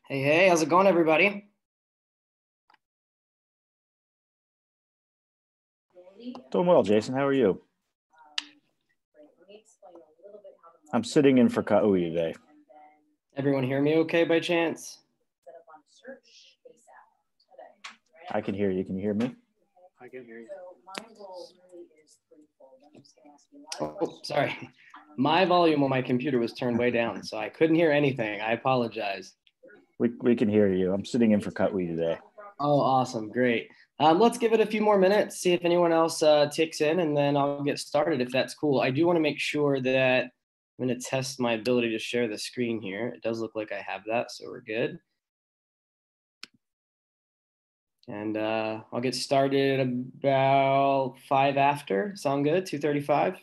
Hey, hey, how's it going, everybody? Doing well, Jason. How are you? I'm sitting in for Kaui today. Everyone hear me okay by chance? I can hear you. Can you hear me? I can hear you. Oh, sorry. My volume on my computer was turned way down, so I couldn't hear anything. I apologize. We can hear you. I'm sitting in for Kaui today. Oh, awesome. Great. Let's give it a few more minutes, see if anyone else ticks in, and then I'll get started if that's cool. I do want to make sure that I'm going to test my ability to share the screen here. It does look like I have that, so we're good. And I'll get started about 5 after. Sound good? 2:35?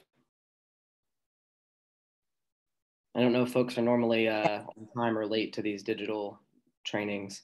I don't know if folks are normally on time or late to these digital trainings.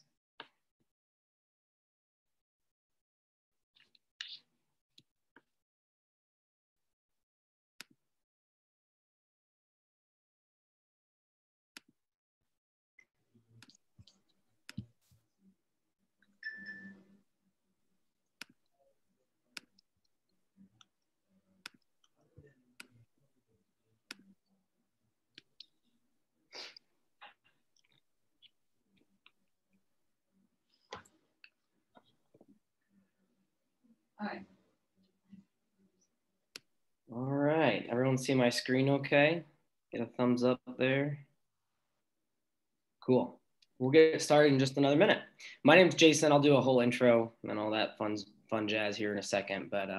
All right, everyone see my screen okay? Get a thumbs up there. Cool. We'll get started in just another minute. My name's Jason. I'll do a whole intro and all that fun jazz here in a second, but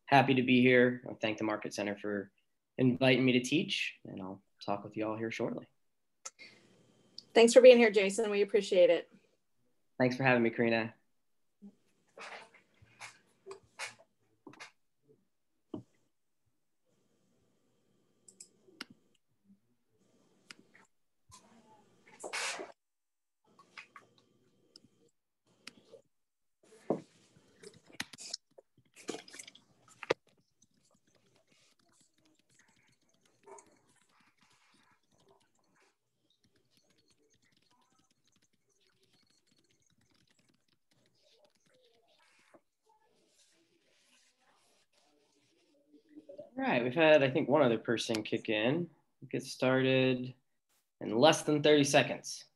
happy to be here. I thank the Market Center for inviting me to teach, and I'll talk with you all here shortly. Thanks for being here, Jason. We appreciate it. Thanks for having me, Karina. All right, we've had, I think, one other person kick in. We'll get started in less than 30 seconds.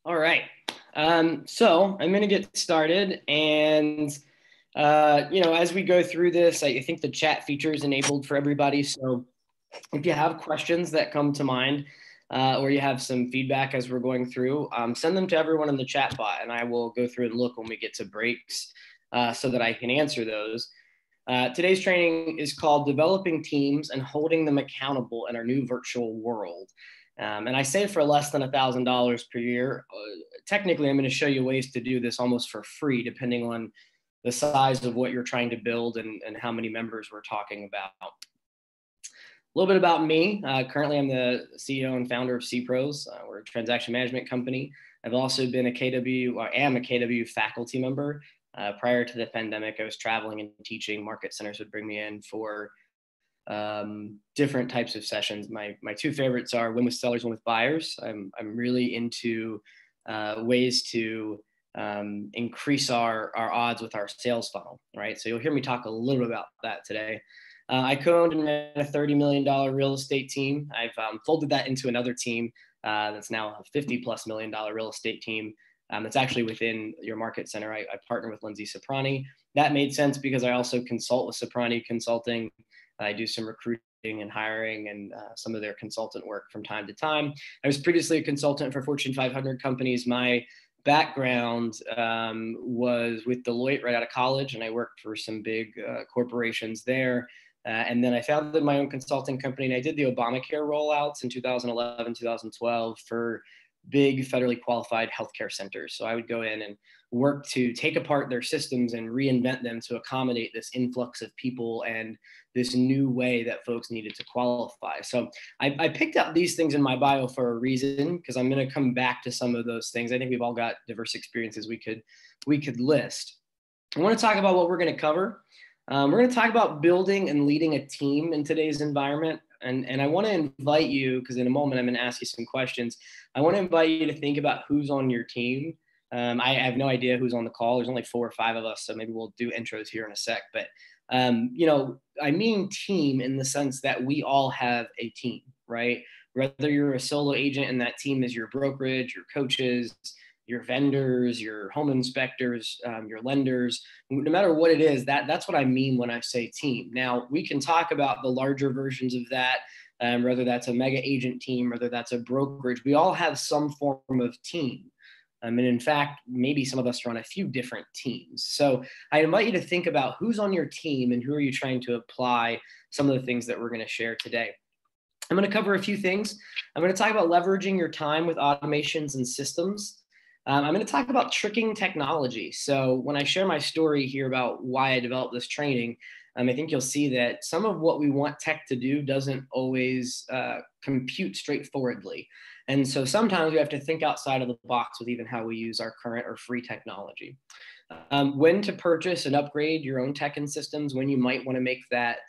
All right. So I'm going to get started. And, as we go through this, I think the chat feature is enabled for everybody. So if you have questions that come to mind or you have some feedback as we're going through, send them to everyone in the chat bot. And I will go through and look when we get to breaks so that I can answer those. Today's training is called Developing Teams and Holding Them Accountable in Our New Virtual World. And I say for less than $1,000 per year. Technically, I'm going to show you ways to do this almost for free, depending on the size of what you're trying to build and how many members we're talking about. A little bit about me. Currently, I'm the CEO and founder of CPROS. We're a transaction management company. I've also been I am a KW faculty member. Prior to the pandemic, I was traveling and teaching. Market Centers would bring me in for different types of sessions. My two favorites are Win with Sellers, Win with Buyers. I'm really into ways to increase our odds with our sales funnel, right? So you'll hear me talk a little bit about that today. I co-owned and ran a $30 million real estate team. I've folded that into another team that's now a $50+ million real estate team. That's actually within your Market Center. I partner with Lindsay Soprani. That made sense because I also consult with Soprani Consulting. I do some recruiting and hiring and some of their consultant work from time to time. I was previously a consultant for Fortune 500 companies. My background was with Deloitte right out of college, and I worked for some big corporations there. And then I founded my own consulting company, and I did the Obamacare rollouts in 2011, 2012 for big federally qualified healthcare centers. So I would go in and work to take apart their systems and reinvent them to accommodate this influx of people and this new way that folks needed to qualify. So I picked up these things in my bio for a reason, because I'm going to come back to some of those things. I think we've all got diverse experiences we could list. I want to talk about what we're going to cover. We're going to talk about building and leading a team in today's environment. And I want to invite you, because in a moment I'm going to ask you some questions. I want to invite you to think about who's on your team. I have no idea who's on the call. There's only 4 or 5 of us, so maybe we'll do intros here in a sec. But, I mean team in the sense that we all have a team, right? Whether you're a solo agent and that team is your brokerage, your coaches, your vendors, your home inspectors, your lenders, no matter what it is, that's what I mean when I say team. Now, we can talk about the larger versions of that, whether that's a mega agent team, whether that's a brokerage. We all have some form of team. And in fact, maybe some of us are on a few different teams. So I invite you to think about who's on your team and who are you trying to apply some of the things that we're going to share today. I'm going to cover a few things. I'm going to talk about leveraging your time with automations and systems. I'm going to talk about tricking technology. So when I share my story here about why I developed this training, I think you'll see that some of what we want tech to do doesn't always compute straightforwardly. And so sometimes we have to think outside of the box with even how we use our current or free technology. When to purchase and upgrade your own tech and systems, when you might want to make that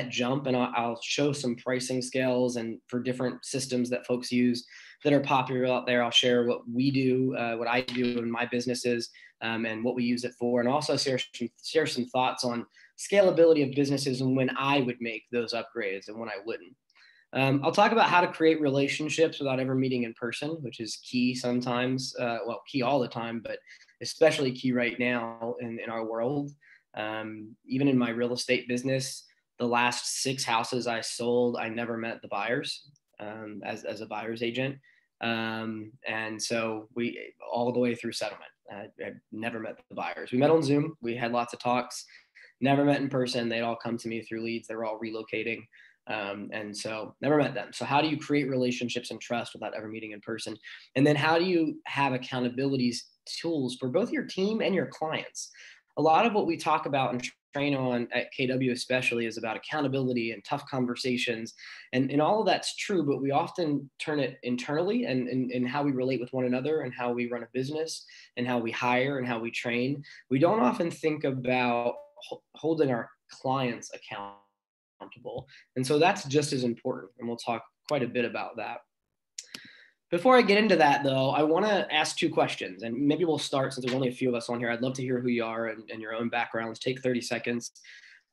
jump. And I'll show some pricing scales and for different systems that folks use that are popular out there. I'll share what we do, what I do in my businesses, and what we use it for. And also share some thoughts on scalability of businesses and when I would make those upgrades and when I wouldn't. I'll talk about how to create relationships without ever meeting in person, which is key sometimes, key all the time, but especially key right now in our world. Even in my real estate business, the last 6 houses I sold, I never met the buyers as a buyer's agent. And so we all the way through settlement, I never met the buyers. We met on Zoom. We had lots of talks, never met in person. They'd all come to me through leads. They were all relocating. And so never met them. So how do you create relationships and trust without ever meeting in person? And then how do you have accountability tools for both your team and your clients? A lot of what we talk about and train on at KW especially is about accountability and tough conversations. And all of that's true, but we often turn it internally and how we relate with one another and how we run a business and how we hire and how we train. We don't often think about holding our clients accountable. And so that's just as important. And we'll talk quite a bit about that. Before I get into that, though, I want to ask 2 questions, and maybe we'll start since there's only a few of us on here. I'd love to hear who you are and your own backgrounds. Take 30 seconds.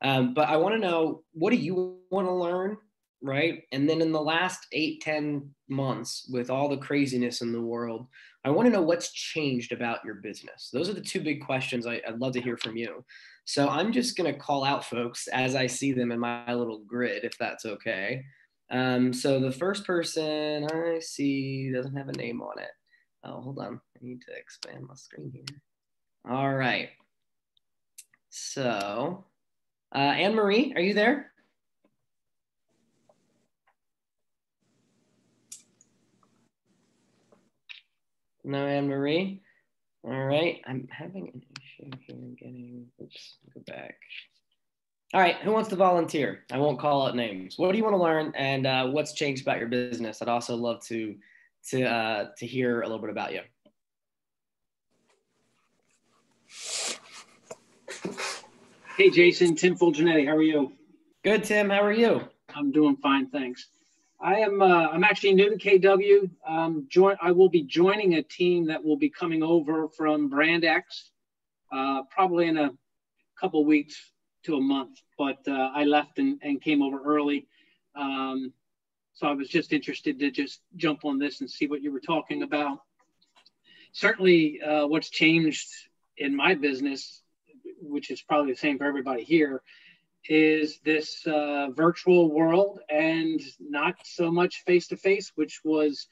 But I want to know, what do you want to learn, right? And then in the last 8-10 months, with all the craziness in the world, I want to know what's changed about your business. Those are the 2 big questions I'd love to hear from you. So I'm just going to call out folks as I see them in my little grid, if that's okay. So the first person I see doesn't have a name on it. Oh, hold on. I need to expand my screen here. All right. So, Anne-Marie, are you there? No, Anne-Marie. All right. I'm having an issue here getting, oops, go back. All right, who wants to volunteer? I won't call out names. What do you want to learn, and what's changed about your business? I'd also love to hear a little bit about you. Hey, Jason, Tim Fulgenetti, how are you? Good, Tim. How are you? I'm doing fine, thanks. I'm actually new to KW. I will be joining a team that will be coming over from Brand X, probably in a couple weeks to a month, but I left and came over early. So I was just interested to just jump on this and see what you were talking about. Certainly what's changed in my business, which is probably the same for everybody here, is this virtual world and not so much face-to-face, which was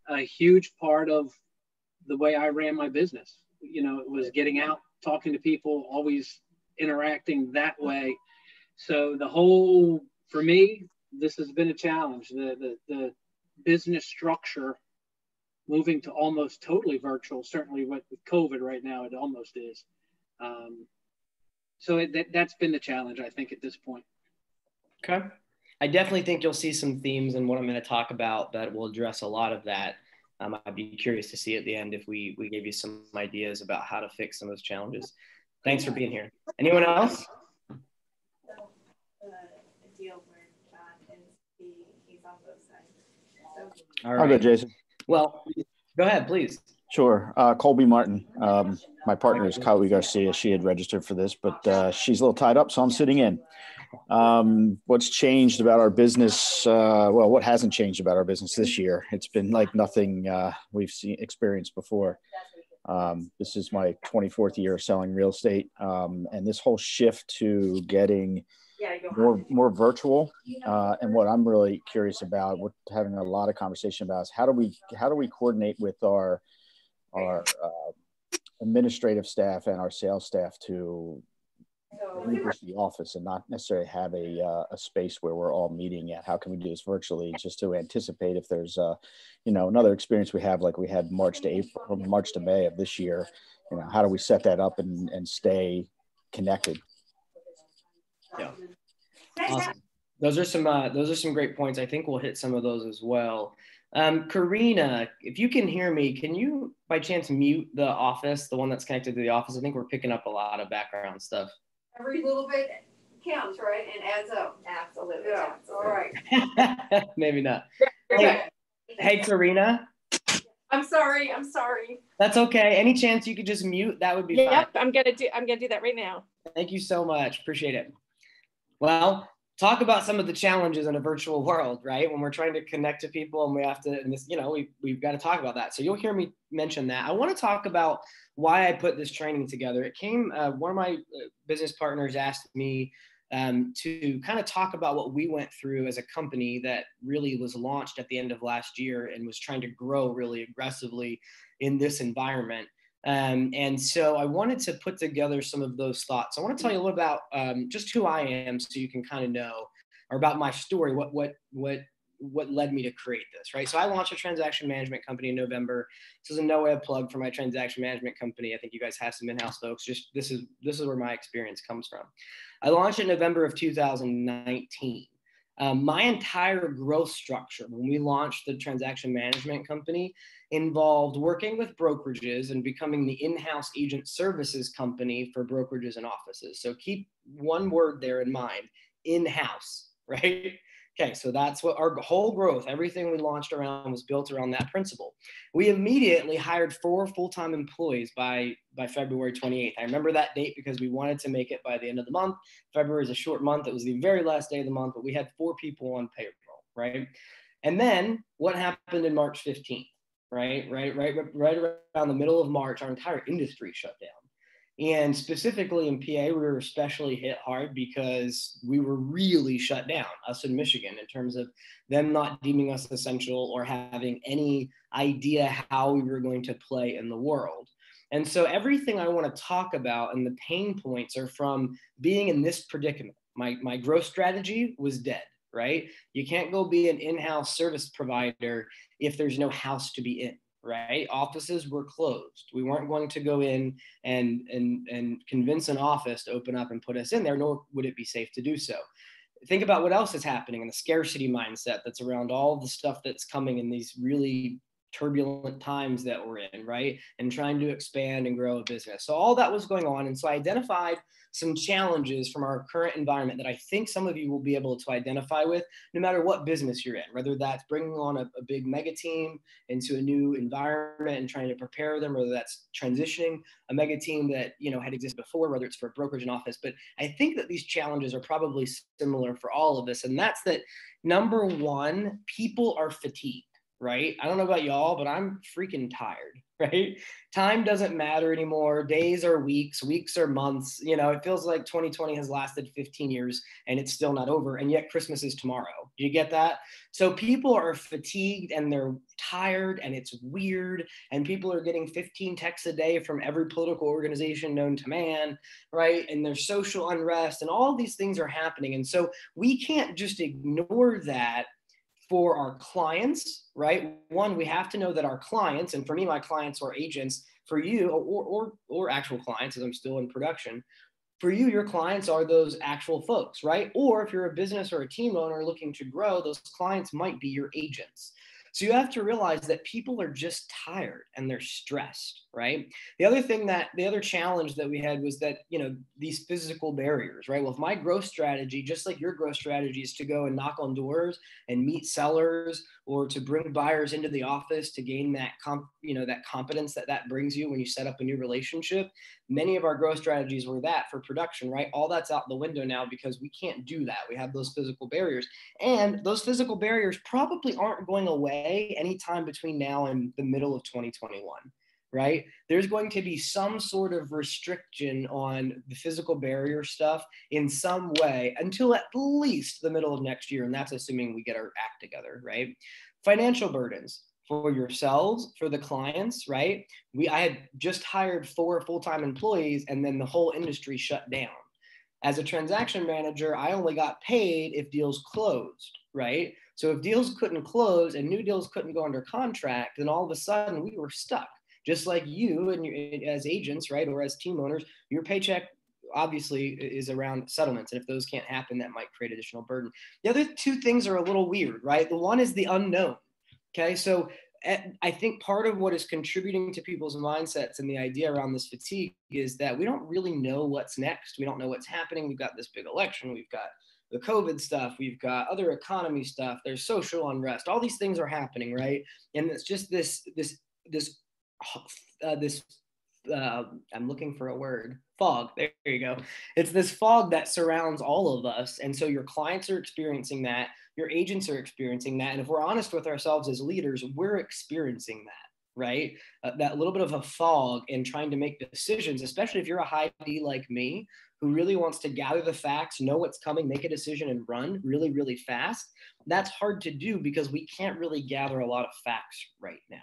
a huge part of the way I ran my business. You know, it was getting out, talking to people, always interacting that way. So for me, this has been a challenge. The business structure moving to almost totally virtual. Certainly with COVID right now, it almost is. So that's been the challenge, I think, at this point. Okay. I definitely think you'll see some themes in what I'm going to talk about that will address a lot of that. I'd be curious to see at the end if we gave you some ideas about how to fix some of those challenges. Thanks for being here. Anyone else? All right. I'll go, Jason. Well, go ahead, please. Sure. Colby Martin. My partner is Kawi Garcia. She had registered for this, but she's a little tied up, so I'm sitting in. What's changed about our business? Well, what hasn't changed about our business this year? It's been like nothing we've experienced before. This is my 24th year of selling real estate, and this whole shift to getting more virtual. And what I'm really curious about, we're having a lot of conversation about, is how do we coordinate with our administrative staff and our sales staff to relinquish the office and not necessarily have a space where we're all meeting at. How can we do this virtually, just to anticipate if there's another experience we have, like we had March to May of this year. How do we set that up and stay connected? Yeah. Awesome. Those are some great points. I think we'll hit some of those as well. Karina, if you can hear me, can you by chance mute the office, the one that's connected to the office? I think we're picking up a lot of background stuff. Every little bit counts, right? And adds up. Absolutely. Yeah. All right. Maybe not. Hey, Karina. I'm sorry. That's okay. Any chance you could just mute? That would be fine. Yep, I'm gonna do that right now. Thank you so much. Appreciate it. Well, talk about some of the challenges in a virtual world, right? When we're trying to connect to people and we have to, and this, we've got to talk about that. So you'll hear me mention that. I want to talk about why I put this training together. It came, one of my business partners asked me to kind of talk about what we went through as a company that really was launched at the end of last year and was trying to grow really aggressively in this environment. And so I wanted to put together some of those thoughts. I want to tell you a little about just who I am, so you can kind of know, or about my story, what led me to create this, right? So I launched a transaction management company in November. This is a no way plug for my transaction management company. I think you guys have some in-house folks. Just this is where my experience comes from. I launched in November of 2019. My entire growth structure when we launched the transaction management company involved working with brokerages and becoming the in-house agent services company for brokerages and offices. So keep one word there in mind, in-house, right? Okay, so that's what our whole growth, everything we launched around was built around that principle. We immediately hired 4 full-time employees by February 28th. I remember that date because we wanted to make it by the end of the month. February is a short month. It was the very last day of the month, but we had 4 people on payroll, right? And then what happened in March 15th, right around the middle of March, our entire industry shut down. And specifically in PA, we were especially hit hard because we were really shut down, us in Michigan, in terms of them not deeming us essential or having any idea how we were going to play in the world. And so everything I want to talk about and the pain points are from being in this predicament. My growth strategy was dead, right? You can't go be an in-house service provider if there's no house to be in. Right? Offices were closed. We weren't going to go in and convince an office to open up and put us in there, nor would it be safe to do so. Think about what else is happening in the scarcity mindset that's around all the stuff that's coming in these really turbulent times that we're in, right? And trying to expand and grow a business. So all that was going on. And so I identified some challenges from our current environment that I think some of you will be able to identify with, no matter what business you're in, whether that's bringing on a big mega team into a new environment and trying to prepare them, whether that's transitioning a mega team that, had existed before, whether it's for a brokerage and office. But I think that these challenges are probably similar for all of us. And that's that, number one, people are fatigued. Right? I don't know about y'all, but I'm freaking tired, right? Time doesn't matter anymore. Days are weeks, weeks are months. It feels like 2020 has lasted 15 years and it's still not over. And yet Christmas is tomorrow. Do you get that? So people are fatigued and they're tired and it's weird. And people are getting 15 texts a day from every political organization known to man, right? And there's social unrest and all these things are happening. And so we can't just ignore that for our clients, right? One, we have to know that our clients, and for me, my clients are agents. For you, or actual clients, as I'm still in production, for you, your clients are those actual folks, right? Or if you're a business or a team owner looking to grow, those clients might be your agents. So you have to realize that people are just tired and they're stressed, right? The other challenge that we had was that, these physical barriers, right? Well, if my growth strategy, just like your growth strategy, is to go and knock on doors and meet sellers or to bring buyers into the office to gain that that competence that brings you when you set up a new relationship. Many of our growth strategies were that for production, right? All that's out the window now because we can't do that. We have those physical barriers, and those physical barriers probably aren't going away anytime between now and the middle of 2021. Right? There's going to be some sort of restriction on the physical barrier stuff in some way until at least the middle of next year. And that's assuming we get our act together, right? Financial burdens for yourselves, for the clients, right? I had just hired 4 full-time employees and then the whole industry shut down. As a transaction manager, I only got paid if deals closed, right? So if deals couldn't close and new deals couldn't go under contract, then all of a sudden we were stuck. Just like you and as agents, right, or as team owners, your paycheck obviously is around settlements. And if those can't happen, that might create additional burden. The other 2 things are a little weird, right? The one is the unknown. Okay, so I think part of what is contributing to people's mindsets and the idea around this fatigue is that we don't really know what's next. We don't know what's happening. We've got this big election. We've got the COVID stuff. We've got other economy stuff. There's social unrest. All these things are happening, right? And it's just this I'm looking for a word, fog. There you go. It's this fog that surrounds all of us. And so your clients are experiencing that, your agents are experiencing that. And if we're honest with ourselves as leaders, we're experiencing that, right? That little bit of a fog in trying to make decisions, especially if you're a high D like me, who really wants to gather the facts, know what's coming, make a decision and run really, really fast. That's hard to do because we can't really gather a lot of facts right now.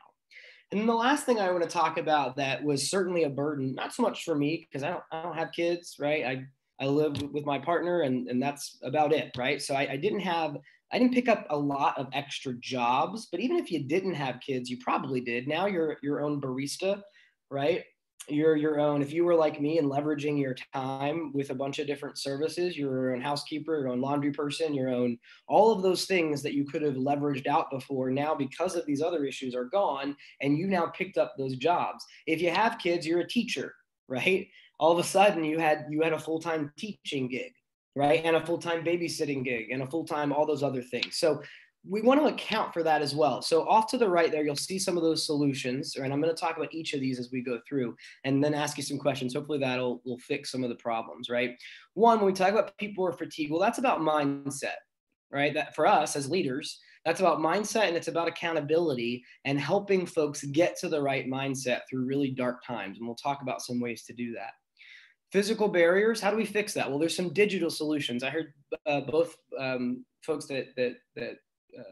And then the last thing I want to talk about that was certainly a burden, not so much for me because I don't have kids, right? I live with my partner and that's about it, right? So I didn't pick up a lot of extra jobs, but even if you didn't have kids, you probably did. Now you're your own barista, right? You're your own, if you were like me and leveraging your time with a bunch of different services, your own housekeeper, your own laundry person, your own, all of those things that you could have leveraged out before now because of these other issues are gone. And you now picked up those jobs. If you have kids, you're a teacher, right? All of a sudden you had a full-time teaching gig, right? And a full-time babysitting gig and a full-time, all those other things. So we want to account for that as well. So off to the right there, you'll see some of those solutions, and I'm going to talk about each of these as we go through and then ask you some questions. Hopefully that'll fix some of the problems, right? One, when we talk about people or fatigue, well, that's about mindset, right? That for us as leaders, that's about mindset and it's about accountability and helping folks get to the right mindset through really dark times. And we'll talk about some ways to do that. Physical barriers, how do we fix that? Well, there's some digital solutions. I heard both folks that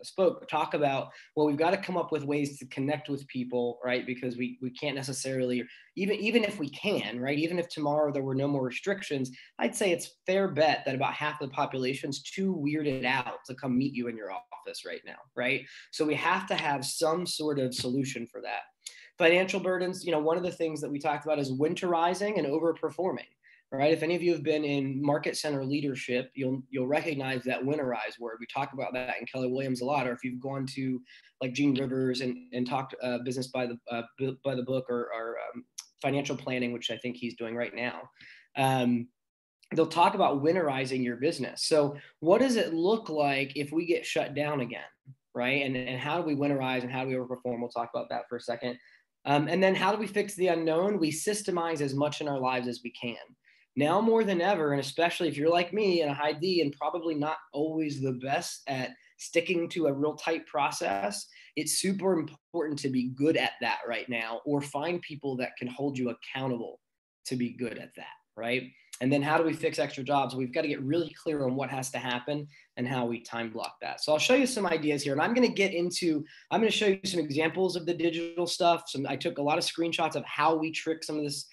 spoke talk about, well, we've got to come up with ways to connect with people, right? Because we can't necessarily, even if we can, right? Even if tomorrow there were no more restrictions, I'd say it's fair bet that about half of the population's too weirded out to come meet you in your office right now, right? So we have to have some sort of solution for that. Financial burdens, one of the things that we talked about is winterizing and overperforming. Right. If any of you have been in market center leadership, you'll recognize that winterize word. We talk about that in Keller Williams a lot. Or if you've gone to like Gene Rivers and talked business by the book or financial planning, which I think he's doing right now, they'll talk about winterizing your business. So what does it look like if we get shut down again? Right. And how do we winterize and how do we overperform? We'll talk about that for a second. And then how do we fix the unknown? We systemize as much in our lives as we can. Now more than ever, and especially if you're like me and a high D and probably not always the best at sticking to a real tight process, it's super important to be good at that right now, or find people that can hold you accountable to be good at that, right? And then how do we fix extra jobs? We've got to get really clear on what has to happen and how we time block that. So I'll show you some ideas here, and I'm going to show you some examples of the digital stuff. I took a lot of screenshots of how we trick some of this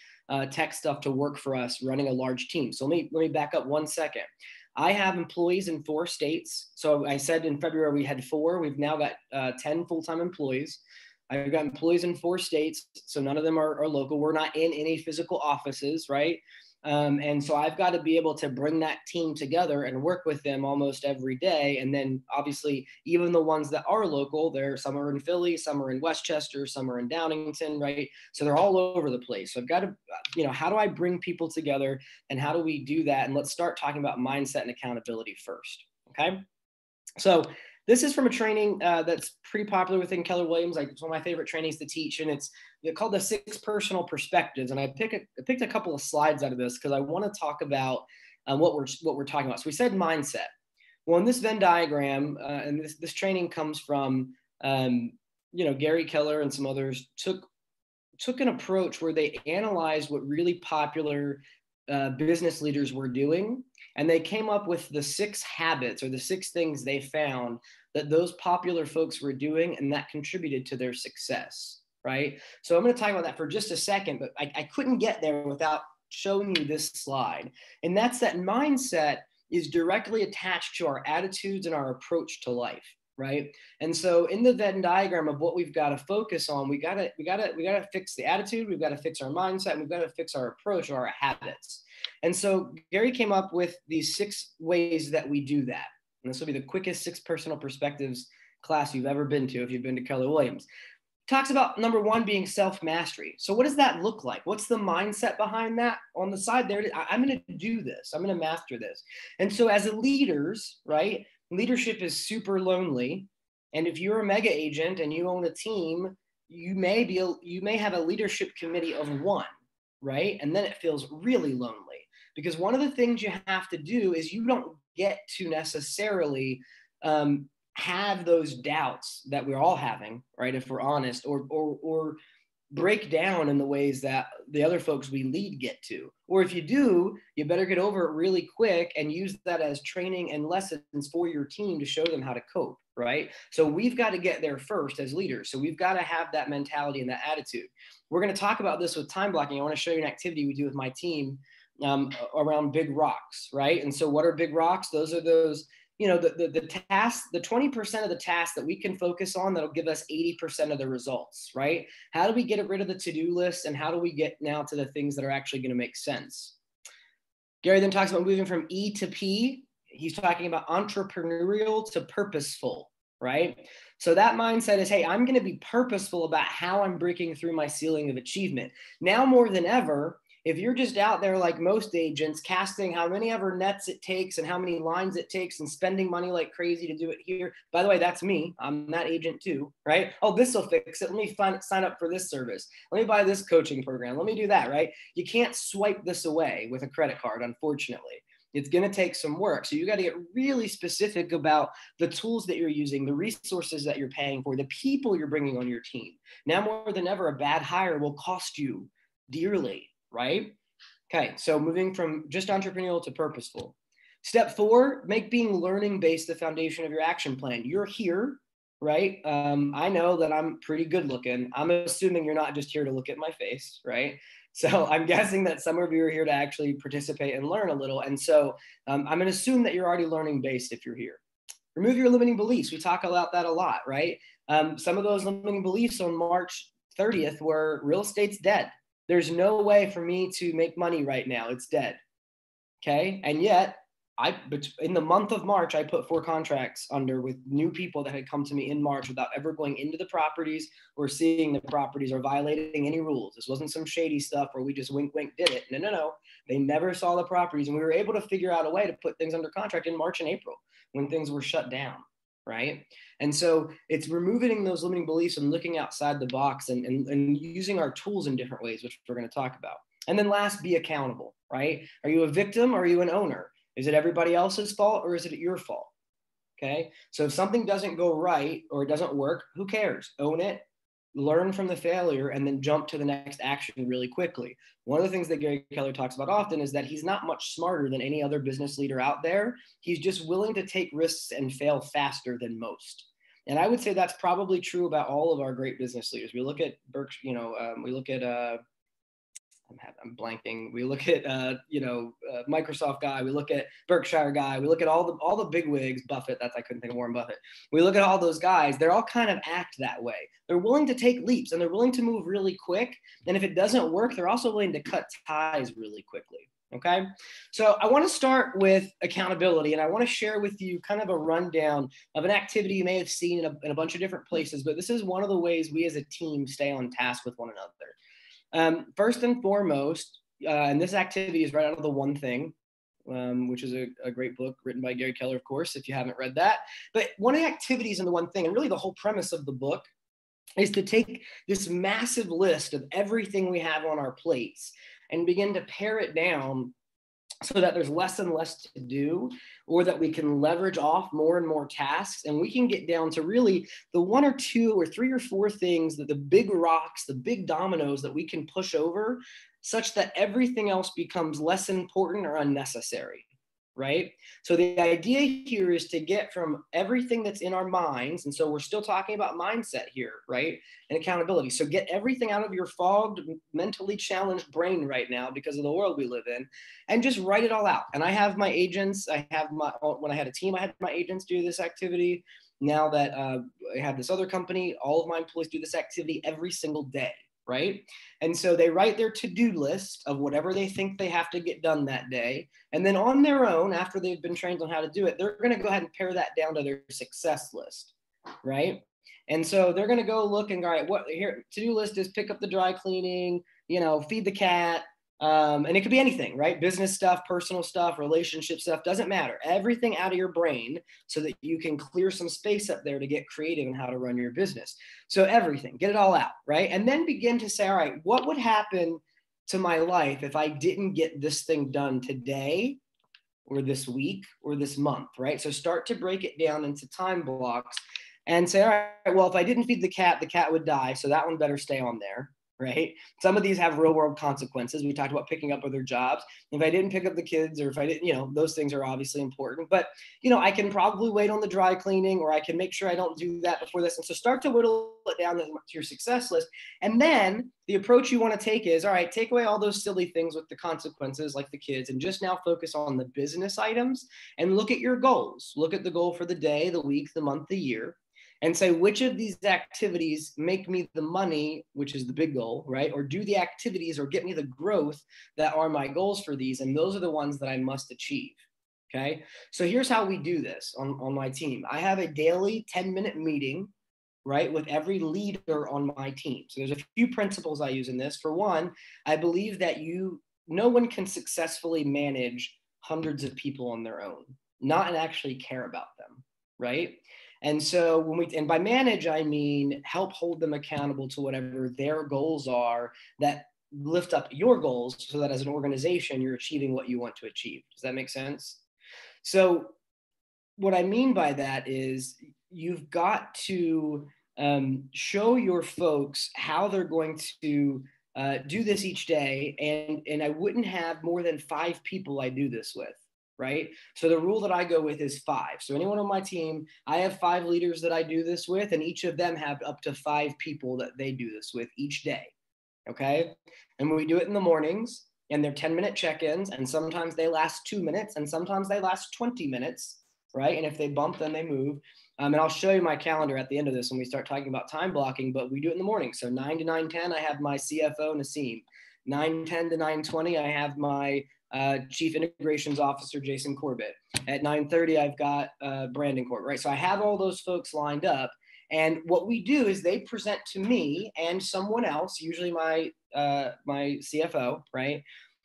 tech stuff to work for us running a large team. So let me back up 1 second. I have employees in 4 states. So I said in February we had 4. We've now got 10 full-time employees. I've got employees in 4 states, so none of them are local. We're not in any physical offices, right? And so I've got to be able to bring that team together and work with them almost every day. And then obviously, even the ones that are local, some are in Philly, some are in Westchester, some are in Downingtown, right? So they're all over the place. So I've got to, how do I bring people together and how do we do that? And let's start talking about mindset and accountability first, okay? So this is from a training that's pretty popular within Keller Williams. It's one of my favorite trainings to teach, and they're called the 6 personal perspectives. And I picked a couple of slides out of this because I want to talk about what we're talking about. So we said mindset. Well, in this Venn diagram, and this training comes from Gary Keller and some others took an approach where they analyzed what really popular business leaders were doing. And they came up with the 6 habits or the 6 things they found that those popular folks were doing and that contributed to their success, right? So I'm going to talk about that for just a second, but I couldn't get there without showing you this slide. And that's that mindset is directly attached to our attitudes and our approach to life, right? And so in the Venn diagram of what we've got to focus on, we got to fix the attitude, we've got to fix our mindset, and we've got to fix our approach or our habits. And so Gary came up with these 6 ways that we do that. And this will be the quickest 6 personal perspectives class you've ever been to if you've been to Keller Williams. Talks about number 1 being self-mastery. So what does that look like? What's the mindset behind that? On the side there, I'm going to do this. I'm going to master this. And so as leaders, right, leadership is super lonely. And if you're a mega agent and you own a team, you may have a leadership committee of 1, right? And then it feels really lonely. Because one of the things you have to do is you don't get to necessarily have those doubts that we're all having, right? If we're honest, or break down in the ways that the other folks we lead get to. Or if you do, you better get over it really quick and use that as training and lessons for your team to show them how to cope, right? So we've got to get there first as leaders. So we've got to have that mentality and that attitude. We're going to talk about this with time blocking. I want to show you an activity we do with my team around big rocks, right? And so what are big rocks? Those are those, the tasks, the 20% of the tasks that we can focus on that'll give us 80% of the results, right? How do we get rid of the to-do list and how do we get now to the things that are actually going to make sense? Gary then talks about moving from E to P. He's talking about entrepreneurial to purposeful, right? So that mindset is, hey, I'm going to be purposeful about how I'm breaking through my ceiling of achievement. Now more than ever, if you're just out there like most agents casting how many ever nets it takes and how many lines it takes and spending money like crazy to do it here. By the way, that's me. I'm that agent too, right? Oh, this will fix it. Let me sign up for this service. Let me buy this coaching program. Let me do that, right? You can't swipe this away with a credit card, unfortunately. It's going to take some work. So you got to get really specific about the tools that you're using, the resources that you're paying for, the people you're bringing on your team. Now more than ever, a bad hire will cost you dearly. Right? Okay, so moving from just entrepreneurial to purposeful. Step 4, make being learning based the foundation of your action plan. You're here, right? I know that I'm pretty good looking. I'm assuming you're not just here to look at my face, right? So I'm guessing that some of you are here to actually participate and learn a little. And so I'm going to assume that you're already learning based if you're here. Remove your limiting beliefs. We talk about that a lot, right? Some of those limiting beliefs on March 30th were real estate's dead. There's no way for me to make money right now. It's dead. Okay. And yet in the month of March, I put 4 contracts under with new people that had come to me in March without ever going into the properties or seeing the properties or violating any rules. This wasn't some shady stuff where we just wink, did it. No. They never saw the properties. And we were able to figure out a way to put things under contract in March and April when things were shut down. Right. And so it's removing those limiting beliefs and looking outside the box and using our tools in different ways, which we're going to talk about. And then last, be accountable, right? Are you a victim or are you an owner? Is it everybody else's fault or is it your fault? Okay. So if something doesn't go right or it doesn't work, who cares? Own it, learn from the failure, and then jump to the next action really quickly. One of the things that Gary Keller talks about often is that he's not much smarter than any other business leader out there. He's just willing to take risks and fail faster than most. And I would say that's probably true about all of our great business leaders. We look at Berkshire, we look at I'm blanking. We look at, Microsoft guy. We look at Berkshire guy. We look at all the big wigs, Buffett. I couldn't think of Warren Buffett. We look at all those guys. They're all kind of act that way. They're willing to take leaps and they're willing to move really quick. And if it doesn't work, they're also willing to cut ties really quickly. Okay. So I want to start with accountability, and I want to share with you kind of a rundown of an activity you may have seen in a bunch of different places, but this is one of the ways we as a team stay on task with one another. First and foremost, and this activity is right out of The One Thing, which is a great book written by Gary Keller, of course, if you haven't read that. But one of the activities in The One Thing, and really the whole premise of the book, is to take this massive list of everything we have on our plates and begin to pare it down so that there's less and less to do, or that we can leverage off more and more tasks. And we can get down to really the 1 or 2 or 3 or 4 things, that the big rocks, the big dominoes that we can push over, such that everything else becomes less important or unnecessary. Right? So the idea here is to get from everything that's in our minds. And so we're still talking about mindset here, right? And accountability. So get everything out of your fogged, mentally challenged brain right now because of the world we live in, and just write it all out. And I have my agents, when I had a team, I had my agents do this activity. Now that I have this other company, all of my employees do this activity every single day. Right? And so they write their to-do list of whatever they think they have to get done that day. And then on their own, after they've been trained on how to do it, they're going to go ahead and pare that down to their success list. Right? And so they're going to go look and go, all right, what here to-do list is pick up the dry cleaning, feed the cat. And it could be anything, right? Business stuff, personal stuff, relationship stuff, doesn't matter. Everything out of your brain so that you can clear some space up there to get creative in how to run your business. So everything, get it all out, right? And then begin to say, all right, what would happen to my life if I didn't get this thing done today or this week or this month, right? So start to break it down into time blocks and say, all right, well, if I didn't feed the cat would die. So that one better stay on there. Right? Some of these have real world consequences. We talked about picking up other jobs. If I didn't pick up the kids, or if I didn't, those things are obviously important, but I can probably wait on the dry cleaning, or I can make sure I don't do that before this. And so start to whittle it down to your success list. And then the approach you want to take is, all right, take away all those silly things with the consequences like the kids, and just now focus on the business items and look at your goals. Look at the goal for the day, the week, the month, the year. And say, which of these activities make me the money, which is the big goal, right? Or do the activities or get me the growth that are my goals for these? And those are the ones that I must achieve, okay? So here's how we do this on my team. I have a daily 10-minute meeting, right, with every leader on my team. So there's a few principles I use in this. For one, I believe that no one can successfully manage hundreds of people on their own, not and actually care about them, right? And so and by manage, I mean help hold them accountable to whatever their goals are that lift up your goals, so that as an organization, you're achieving what you want to achieve. Does that make sense? So what I mean by that is you've got to show your folks how they're going to do this each day. And I wouldn't have more than 5 people I do this with. Right? So the rule that I go with is 5. So anyone on my team, I have 5 leaders that I do this with, and each of them have up to 5 people that they do this with each day. Okay. And we do it in the mornings, and they're 10-minute check-ins, and sometimes they last 2 minutes, and sometimes they last 20 minutes. Right? And if they bump, then they move. And I'll show you my calendar at the end of this when we start talking about time blocking, but we do it in the morning. So 9 to 9:10, I have my CFO, Naseem. 9:10 to 9:20, I have my Chief Integrations Officer, Jason Corbett. At 9:30, I've got Brandon Corbett, right? So I have all those folks lined up. And what we do is they present to me and someone else, usually my CFO, right?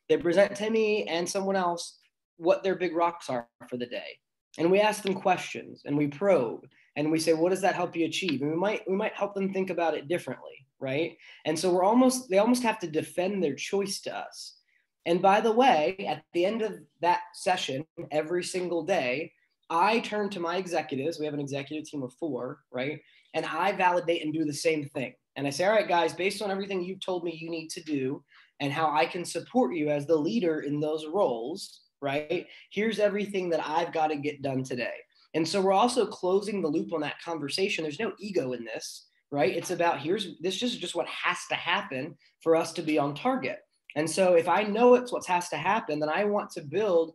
They present to me and someone else what their big rocks are for the day. And we ask them questions and we probe and we say, what does that help you achieve? And we might help them think about it differently, right? And so they almost have to defend their choice to us. And by the way, at the end of that session, every single day, I turn to my executives. We have an executive team of 4, right? And I validate and do the same thing. And I say, all right, guys, based on everything you've told me you need to do and how I can support you as the leader in those roles, right? Here's everything that I've got to get done today. And so we're also closing the loop on that conversation. There's no ego in this, right? It's about this is just what has to happen for us to be on target. And so if I know it's what has to happen, then I want to build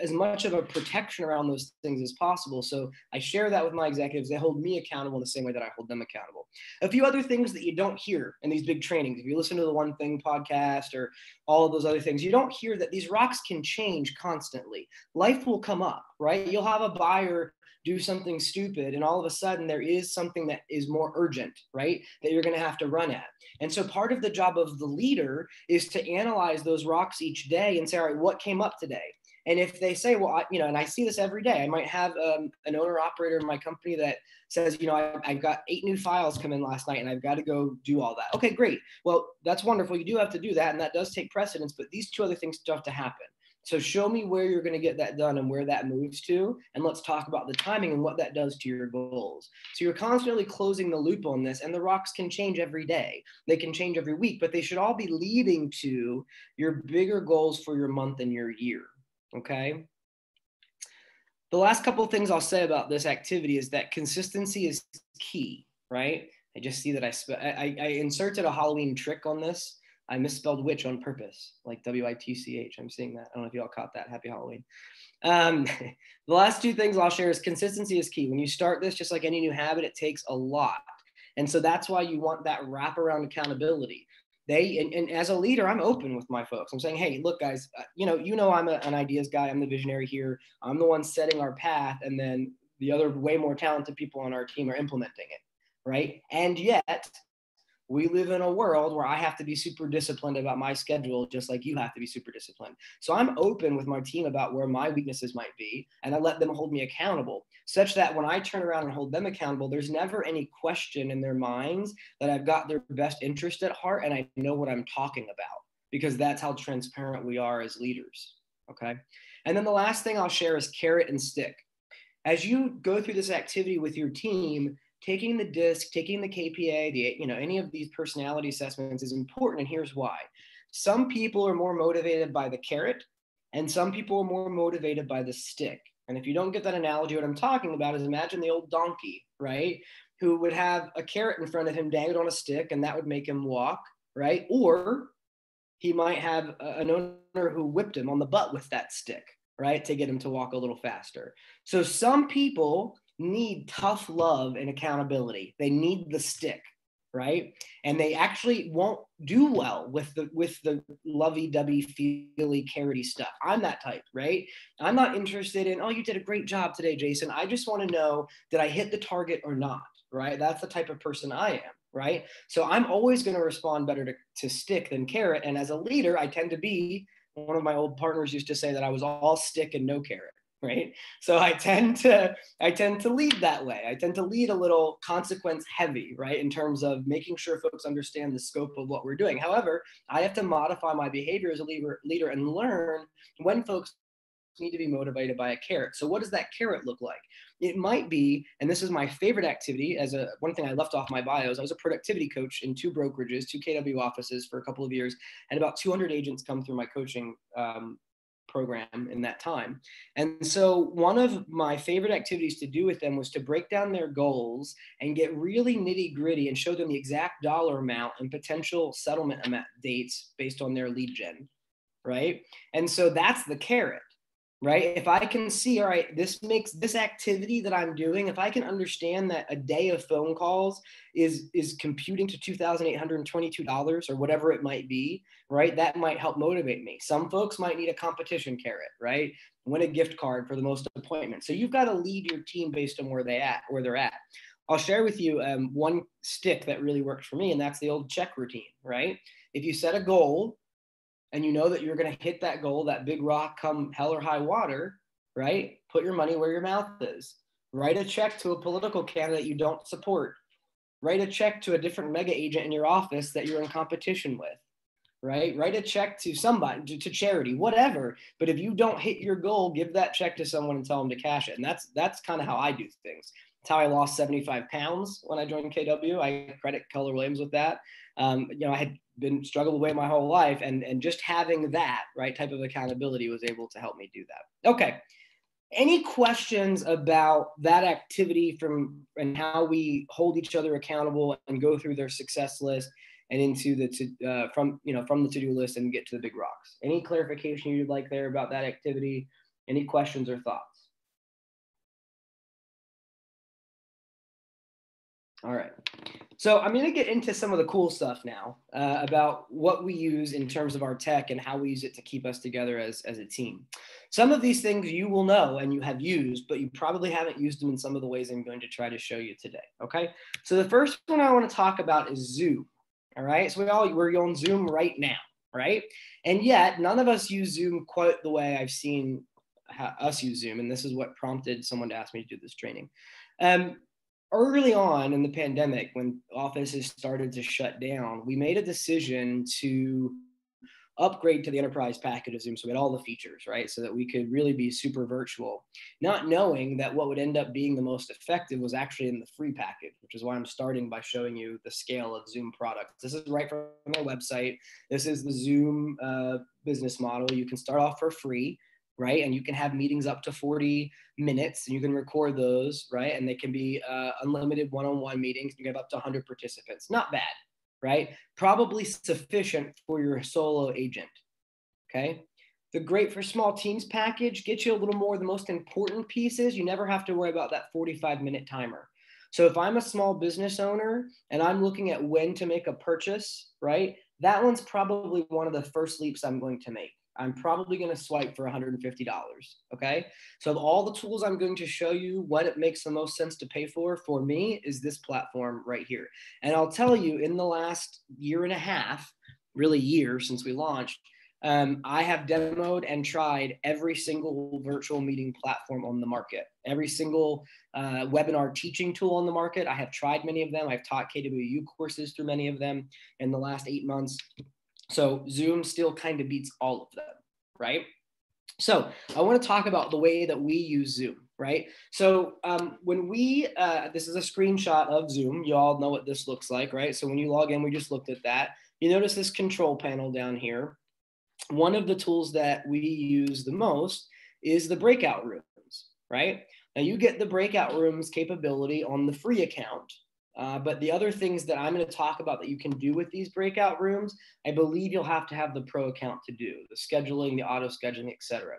as much of a protection around those things as possible. So I share that with my executives. They hold me accountable in the same way that I hold them accountable. A few other things that you don't hear in these big trainings, if you listen to the One Thing podcast or all of those other things, you don't hear that these rocks can change constantly. Life will come up, right? You'll have a buyer do something stupid, and all of a sudden there is something that is more urgent, right? That you're going to have to run at. And so part of the job of the leader is to analyze those rocks each day and say, all right, what came up today? And if they say, well, and I see this every day, I might have an owner operator in my company that says, I've got 8 new files come in last night and I've got to go do all that. Okay, great. Well, that's wonderful. You do have to do that, and that does take precedence, but these 2 other things still have to happen. So show me where you're going to get that done and where that moves to, and let's talk about the timing and what that does to your goals. So you're constantly closing the loop on this, and the rocks can change every day. They can change every week, but they should all be leading to your bigger goals for your month and your year, okay? The last couple of things I'll say about this activity is that consistency is key, right? I just see that I inserted a Halloween trick on this. I misspelled witch on purpose, like W-I-T-C-H. I'm seeing that. I don't know if you all caught that. Happy Halloween. The last 2 things I'll share is consistency is key. When you start this, just like any new habit, it takes a lot. And so that's why you want that wraparound accountability. And as a leader, I'm open with my folks. I'm saying, hey, look, guys, I'm an ideas guy. I'm the visionary here. I'm the one setting our path. And then the other way more talented people on our team are implementing it, right? And yet, we live in a world where I have to be super disciplined about my schedule, just like you have to be super disciplined. So I'm open with my team about where my weaknesses might be, and I let them hold me accountable, such that when I turn around and hold them accountable, there's never any question in their minds that I've got their best interest at heart and I know what I'm talking about, because that's how transparent we are as leaders, okay? And then the last thing I'll share is carrot and stick. As you go through this activity with your team, taking the DISC, taking the KPA, any of these personality assessments is important, and here's why. Some people are more motivated by the carrot, and some people are more motivated by the stick. And if you don't get that analogy, what I'm talking about is imagine the old donkey, right? Who would have a carrot in front of him dangled on a stick, and that would make him walk, right? Or he might have an owner who whipped him on the butt with that stick, right? To get him to walk a little faster. So some people need tough love and accountability. They need the stick, right? And they actually won't do well with the lovey-dovey, feely, carroty stuff. I'm that type, right? I'm not interested in, oh, you did a great job today, Jason. I just want to know, did I hit the target or not, right? That's the type of person I am, right? So I'm always going to respond better to stick than carrot. And as a leader, I tend to be, one of my old partners used to say that I was all stick and no carrot. Right. So I tend to lead that way. I tend to lead a little consequence heavy, right? In terms of making sure folks understand the scope of what we're doing. However, I have to modify my behavior as a leader and learn when folks need to be motivated by a carrot. So what does that carrot look like? It might be, and this is my favorite activity, one thing I left off my bios, I was a productivity coach in 2 brokerages, 2 KW offices for a couple of years, and about 200 agents come through my coaching program in that time. And so one of my favorite activities to do with them was to break down their goals and get really nitty gritty and show them the exact dollar amount and potential settlement amount dates based on their lead gen, right? And so that's the carrot, right? If I can see, all right, this makes this activity that I'm doing, if I can understand that a day of phone calls is computing to $2,822 or whatever it might be, right? That might help motivate me. Some folks might need a competition carrot, right? Win a gift card for the most appointments. So you've got to lead your team based on where they're at. I'll share with you one stick that really worked for me, and that's the old check routine, right? If you set a goal, and you know that you're going to hit that goal, that big rock come hell or high water, right? Put your money where your mouth is. Write a check to a political candidate you don't support. Write a check to a different mega agent in your office that you're in competition with, right? Write a check to somebody, to charity, whatever. But if you don't hit your goal, give that check to someone and tell them to cash it. And that's kind of how I do things. It's how I lost 75 pounds when I joined KW. I credit Keller Williams with that. I had been struggling away my whole life, and just having that right type of accountability was able to help me do that. Okay. Any questions about that activity and how we hold each other accountable and go through their success list? and into the from the to-do list and get to the big rocks. Any clarification you'd like there about that activity? Any questions or thoughts? All right. So I'm going to get into some of the cool stuff now about what we use in terms of our tech and how we use it to keep us together as a team. Some of these things you will know and you have used, but you probably haven't used them in some of the ways I'm going to try to show you today. Okay. So the first one I want to talk about is Zoom. All right. So we're on Zoom right now. Right. And yet none of us use Zoom quite the way I've seen us use Zoom. And this is what prompted someone to ask me to do this training. Early on in the pandemic, when offices started to shut down, we made a decision to upgrade to the enterprise package of Zoom. So we had all the features, right? So that we could really be super virtual, not knowing that what would end up being the most effective was actually in the free package, which is why I'm starting by showing you the scale of Zoom products. This is right from their website. This is the Zoom business model. You can start off for free, right? And you can have meetings up to 40 minutes and you can record those, right? And they can be unlimited one-on-one meetings. You can have up to 100 participants. Not bad, right? Probably sufficient for your solo agent, okay? The Great for Small Teams package gets you a little more. The most important piece is you never have to worry about that 45-minute timer. So if I'm a small business owner and I'm looking at when to make a purchase, right? That one's probably one of the first leaps I'm going to make. I'm probably going to swipe for $150, okay? So of all the tools I'm going to show you, what it makes the most sense to pay for me is this platform right here. And I'll tell you, in the last year and a half, really year since we launched, I have demoed and tried every single virtual meeting platform on the market, every single webinar teaching tool on the market. I have tried many of them. I've taught KWU courses through many of them in the last 8 months. So Zoom still kind of beats all of them, right? So I want to talk about the way that we use Zoom, right? So when we, this is a screenshot of Zoom. You all know what this looks like, right? So when you log in, we just looked at that. You notice this control panel down here. One of the tools that we use the most is the breakout rooms, right? Now you get the breakout rooms capability on the free account. But the other things that I'm going to talk about that you can do with these breakout rooms, I believe you'll have to have the pro account to do, the scheduling, the auto scheduling, etc.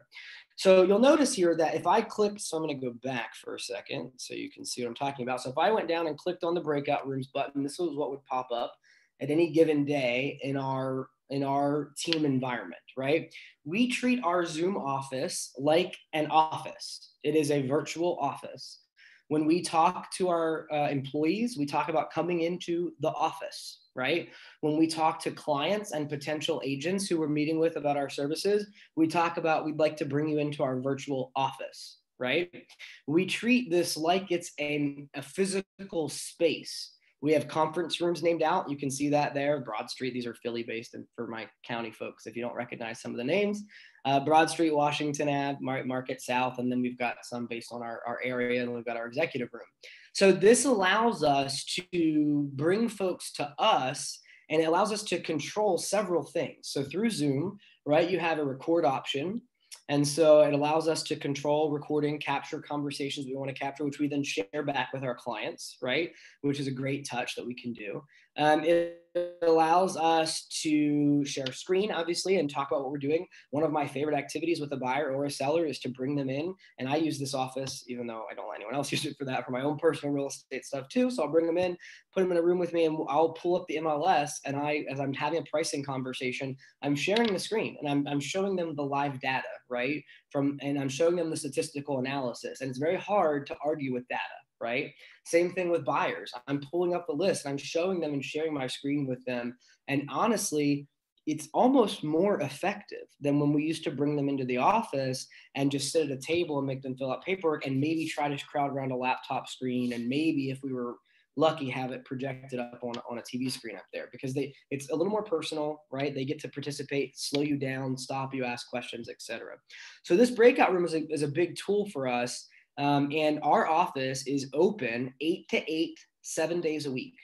So you'll notice here that if I click, so I'm going to go back for a second so you can see what I'm talking about. So if I went down and clicked on the breakout rooms button, this was what would pop up at any given day in our team environment, right? We treat our Zoom office like an office. It is a virtual office. When we talk to our employees, we talk about coming into the office, right? When we talk to clients and potential agents who we're meeting with about our services, we talk about we'd like to bring you into our virtual office, right? We treat this like it's a physical space. We have conference rooms named out. You can see that there, Broad Street. These are Philly-based, and for my county folks, if you don't recognize some of the names, Broad Street, Washington Ave, Market South, and then we've got some based on our area, and we've got our executive room. So this allows us to bring folks to us, and it allows us to control several things. So through Zoom, right, you have a record option. And so it allows us to control recording, capture conversations we want to capture, which we then share back with our clients, right? Which is a great touch that we can do. It allows us to share screen, obviously, and talk about what we're doing. One of my favorite activities with a buyer or a seller is to bring them in. And I use this office, even though I don't let anyone else use it for that, for my own personal real estate stuff too. So I'll bring them in, put them in a room with me, and I'll pull up the MLS. And as I'm having a pricing conversation, I'm sharing the screen and I'm showing them the live data, right? And I'm showing them the statistical analysis. And it's very hard to argue with data, right? Same thing with buyers. I'm pulling up the list and I'm showing them and sharing my screen with them. And honestly, it's almost more effective than when we used to bring them into the office and just sit at a table and make them fill out paperwork and maybe try to crowd around a laptop screen. And maybe if we were lucky, have it projected up on a TV screen up there, because it's a little more personal, right? They get to participate, slow you down, stop you, ask questions, etc. So this breakout room is a big tool for us. And our office is open 8 to 8, 7 days a week,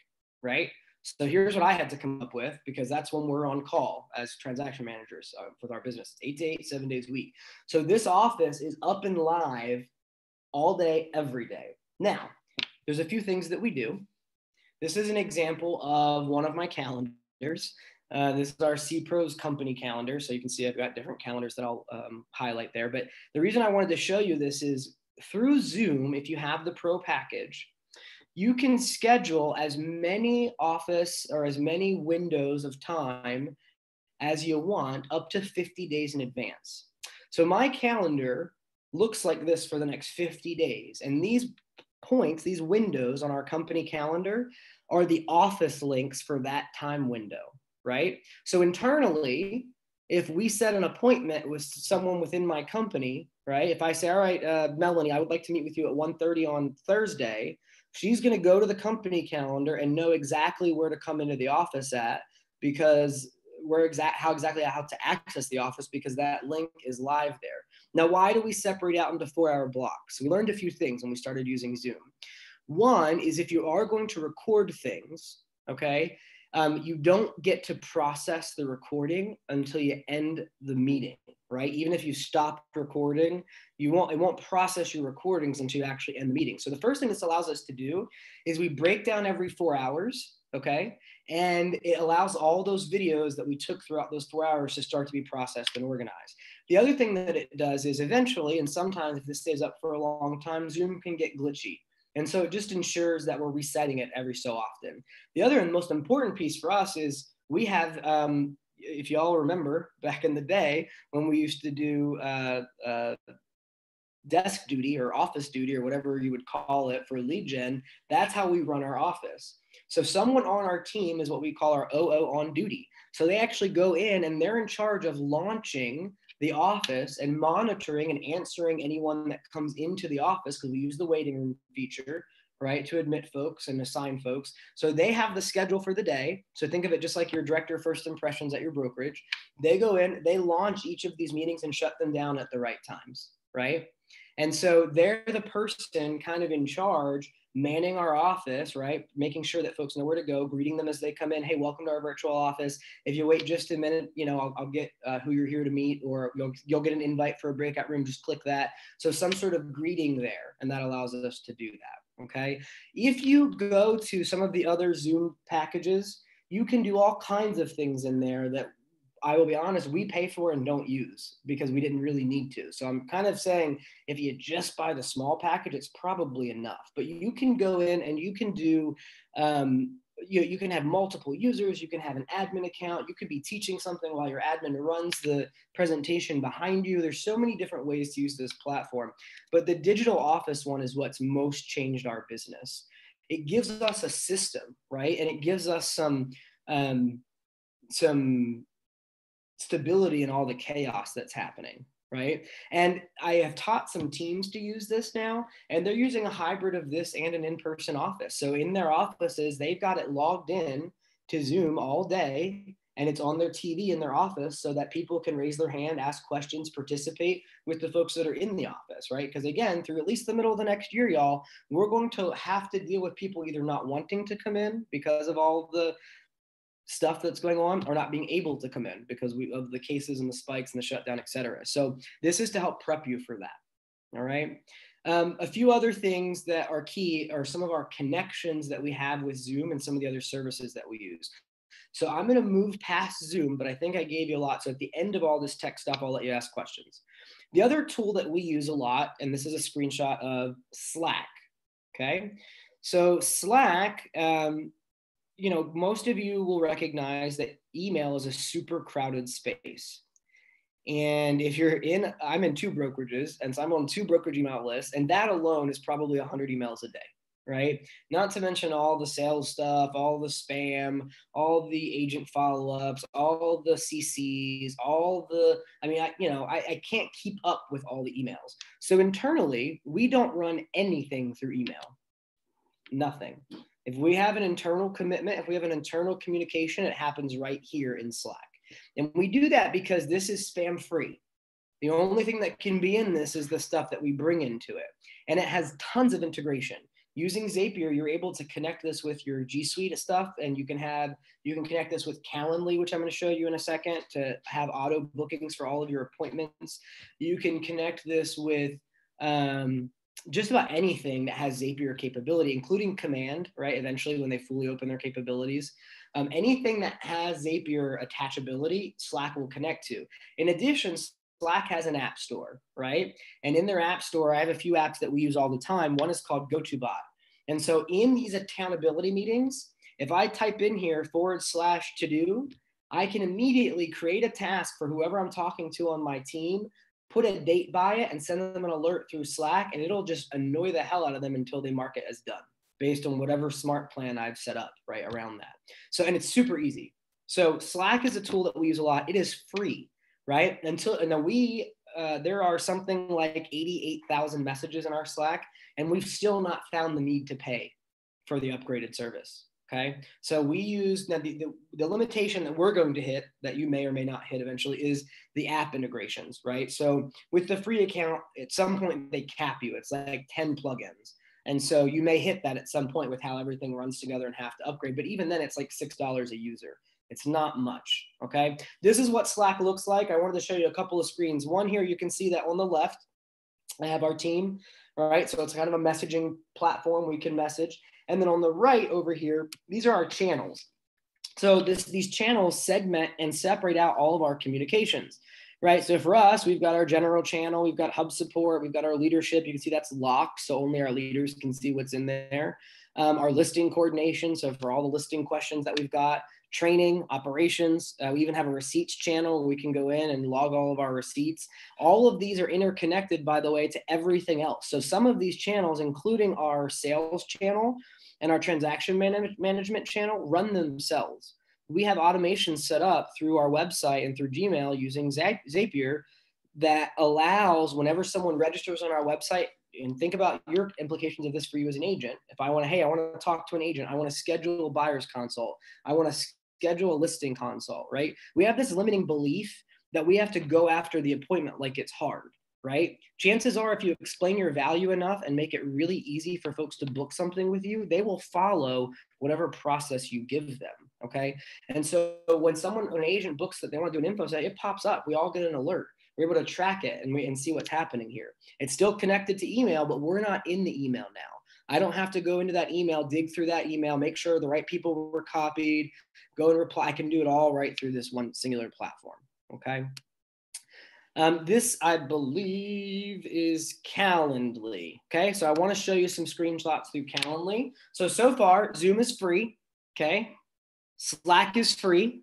right? So here's what I had to come up with, because that's when we're on call as transaction managers with our business. It's 8 to 8, 7 days a week. So this office is up and live all day, every day. Now, there's a few things that we do. This is an example of one of my calendars. This is our C-Pros company calendar. So you can see I've got different calendars that I'll highlight there. But the reason I wanted to show you this is through Zoom, if you have the Pro package, you can schedule as many office or as many windows of time as you want up to 50 days in advance. So my calendar looks like this for the next 50 days. And these points, these windows on our company calendar are the office links for that time window, right? So internally, if we set an appointment with someone within my company, right? If I say, all right, Melanie, I would like to meet with you at 1:30 on Thursday, she's going to go to the company calendar and know exactly where to come into the office at, because how to access the office, because that link is live there. Now, why do we separate out into 4-hour blocks? We learned a few things when we started using Zoom. One is if you are going to record things, okay, you don't get to process the recording until you end the meeting, right? Even if you stop recording, it won't process your recordings until you actually end the meeting. So the first thing this allows us to do is we break down every 4 hours, okay? And it allows all those videos that we took throughout those 4 hours to start to be processed and organized. The other thing that it does is eventually, and sometimes if this stays up for a long time, Zoom can get glitchy. And so it just ensures that we're resetting it every so often. The other and most important piece for us is we have, if you all remember back in the day when we used to do desk duty or office duty or whatever you would call it for lead gen, that's how we run our office. So someone on our team is what we call our OO on duty. So they actually go in and they're in charge of launching the office and monitoring and answering anyone that comes into the office, because we use the waiting room feature, right, to admit folks and assign folks. So they have the schedule for the day. So think of it just like your director of first impressions at your brokerage. They go in, they launch each of these meetings and shut them down at the right times, right? And so they're the person kind of in charge, manning our office, right? Making sure that folks know where to go, greeting them as they come in. Hey, welcome to our virtual office. If you wait just a minute, I'll get who you're here to meet, or you'll get an invite for a breakout room. Just click that. So some sort of greeting there, and that allows us to do that, okay? If you go to some of the other Zoom packages, you can do all kinds of things in there that, I will be honest, we pay for and don't use because we didn't really need to. So I'm kind of saying if you just buy the small package, it's probably enough. But you can go in and you can do, you can have multiple users. You can have an admin account. You could be teaching something while your admin runs the presentation behind you. There's so many different ways to use this platform. But the digital office one is what's most changed our business. It gives us a system, right? And it gives us some stability in all the chaos that's happening, right? And I have taught some teams to use this now, and they're using a hybrid of this and an in-person office. So in their offices, they've got it logged in to Zoom all day, and it's on their TV in their office so that people can raise their hand, ask questions, participate with the folks that are in the office, right? Because again, through at least the middle of the next year, y'all, we're going to have to deal with people either not wanting to come in because of all the stuff that's going on, or not being able to come in because of the cases and the spikes and the shutdown, et cetera. So this is to help prep you for that. All right. A few other things that are key are some of our connections that we have with Zoom and some of the other services that we use. So I'm going to move past Zoom, but I think I gave you a lot. So at the end of all this tech stuff, I'll let you ask questions. The other tool that we use a lot, and this is a screenshot of Slack. Okay. So Slack, most of you will recognize that email is a super crowded space. And if I'm in 2 brokerages, and so I'm on 2 brokerage email lists, and that alone is probably 100 emails a day, right? Not to mention all the sales stuff, all the spam, all the agent follow-ups, all the CCs, I can't keep up with all the emails. So internally, we don't run anything through email, nothing. If we have an internal commitment, if we have an internal communication, it happens right here in Slack. And we do that because this is spam free. The only thing that can be in this is the stuff that we bring into it. And it has tons of integration. Using Zapier, you're able to connect this with your G Suite stuff, and you can connect this with Calendly, which I'm going to show you in a second, to have auto bookings for all of your appointments. You can connect this with just about anything that has Zapier capability, including Command, right? Eventually, when they fully open their capabilities, anything that has Zapier attachability, Slack will connect to. In addition, Slack has an app store, right? And in their app store, I have a few apps that we use all the time. One is called GoToBot. And so in these accountability meetings, if I type in here /to-do, I can immediately create a task for whoever I'm talking to on my team, put a date by it, and send them an alert through Slack, and it'll just annoy the hell out of them until they mark it as done based on whatever smart plan I've set up right around that. So, and it's super easy. So Slack is a tool that we use a lot. It is free, right? And there are something like 88,000 messages in our Slack, and we've still not found the need to pay for the upgraded service. Okay, so we use now the limitation that we're going to hit, that you may or may not hit eventually, is the app integrations, right? So with the free account, at some point they cap you. It's like 10 plugins. And so you may hit that at some point with how everything runs together and have to upgrade. But even then, it's like $6 a user. It's not much, okay? This is what Slack looks like. I wanted to show you a couple of screens. One here, you can see that on the left, I have our team, all right? So it's kind of a messaging platform we can message. And then on the right over here, these are our channels. So these channels segment and separate out all of our communications, right? So for us, we've got our general channel, we've got hub support, we've got our leadership. You can see that's locked, so only our leaders can see what's in there. Our listing coordination, so for all the listing questions that we've got, training, operations. We even have a receipts channel where we can go in and log all of our receipts. All of these are interconnected, by the way, to everything else. So some of these channels, including our sales channel and our transaction management channel, run themselves. We have automations set up through our website and through Gmail using Zapier that allows, whenever someone registers on our website, and think about your implications of this for you as an agent. If I want to talk to an agent, I want to schedule a buyer's consult, I want to schedule a listing consult, right? We have this limiting belief that we have to go after the appointment like it's hard, right? Chances are, if you explain your value enough and make it really easy for folks to book something with you, they will follow whatever process you give them, okay? And so when an agent books that they want to do an info set, it pops up. We all get an alert. We're able to track it and see what's happening here. It's still connected to email, but we're not in the email now. I don't have to go into that email, dig through that email, make sure the right people were copied, go and reply. I can do it all right through this one singular platform, okay? This, I believe, is Calendly, okay? So I want to show you some screenshots through Calendly. So far, Zoom is free, okay? Slack is free.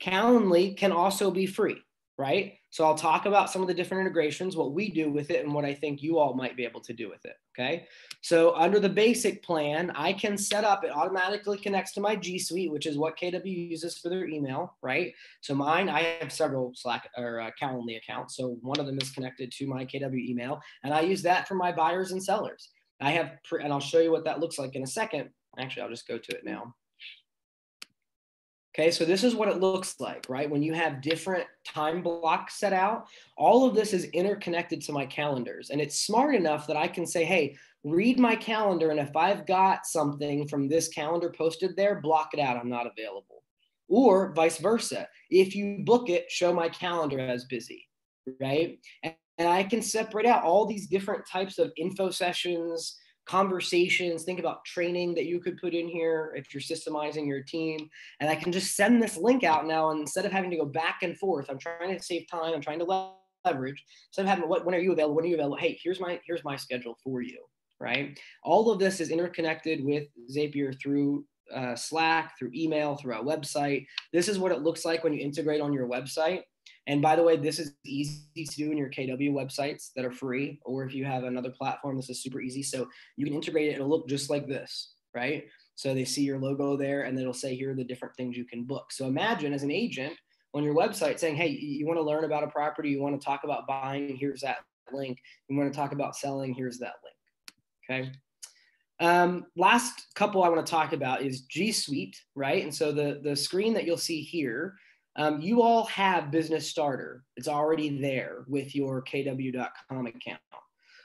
Calendly can also be free, right? So I'll talk about some of the different integrations, what we do with it, and what I think you all might be able to do with it, okay? So under the basic plan, I can set up, it automatically connects to my G Suite, which is what KW uses for their email, right? So mine, I have several Slack or Calendly accounts. So one of them is connected to my KW email, and I use that for my buyers and sellers. And I'll show you what that looks like in a second. Actually, I'll just go to it now. Okay, so this is what it looks like, right? When you have different time blocks set out, all of this is interconnected to my calendars. And it's smart enough that I can say, hey, read my calendar. And if I've got something from this calendar posted there, block it out. I'm not available. Or vice versa. If you book it, show my calendar as busy, right? And I can separate out all these different types of info sessions, conversations. Think about training that you could put in here if you're systemizing your team. And I can just send this link out now, and instead of having to go back and forth, I'm trying to save time, I'm trying to leverage. So I'm having, when are you available? When are you available? Hey, here's my schedule for you, right? All of this is interconnected with Zapier through Slack, through email, through our website. This is what it looks like when you integrate on your website. And by the way, this is easy to do in your KW websites that are free, or if you have another platform, this is super easy. So you can integrate it. It'll look just like this, right? So they see your logo there, and it'll say, here are the different things you can book. So imagine as an agent on your website saying, hey, you want to learn about a property, you want to talk about buying, here's that link. You want to talk about selling, here's that link, okay? Last couple I want to talk about is G Suite, right? And so the screen that you'll see here, you all have Business Starter. It's already there with your kw.com account.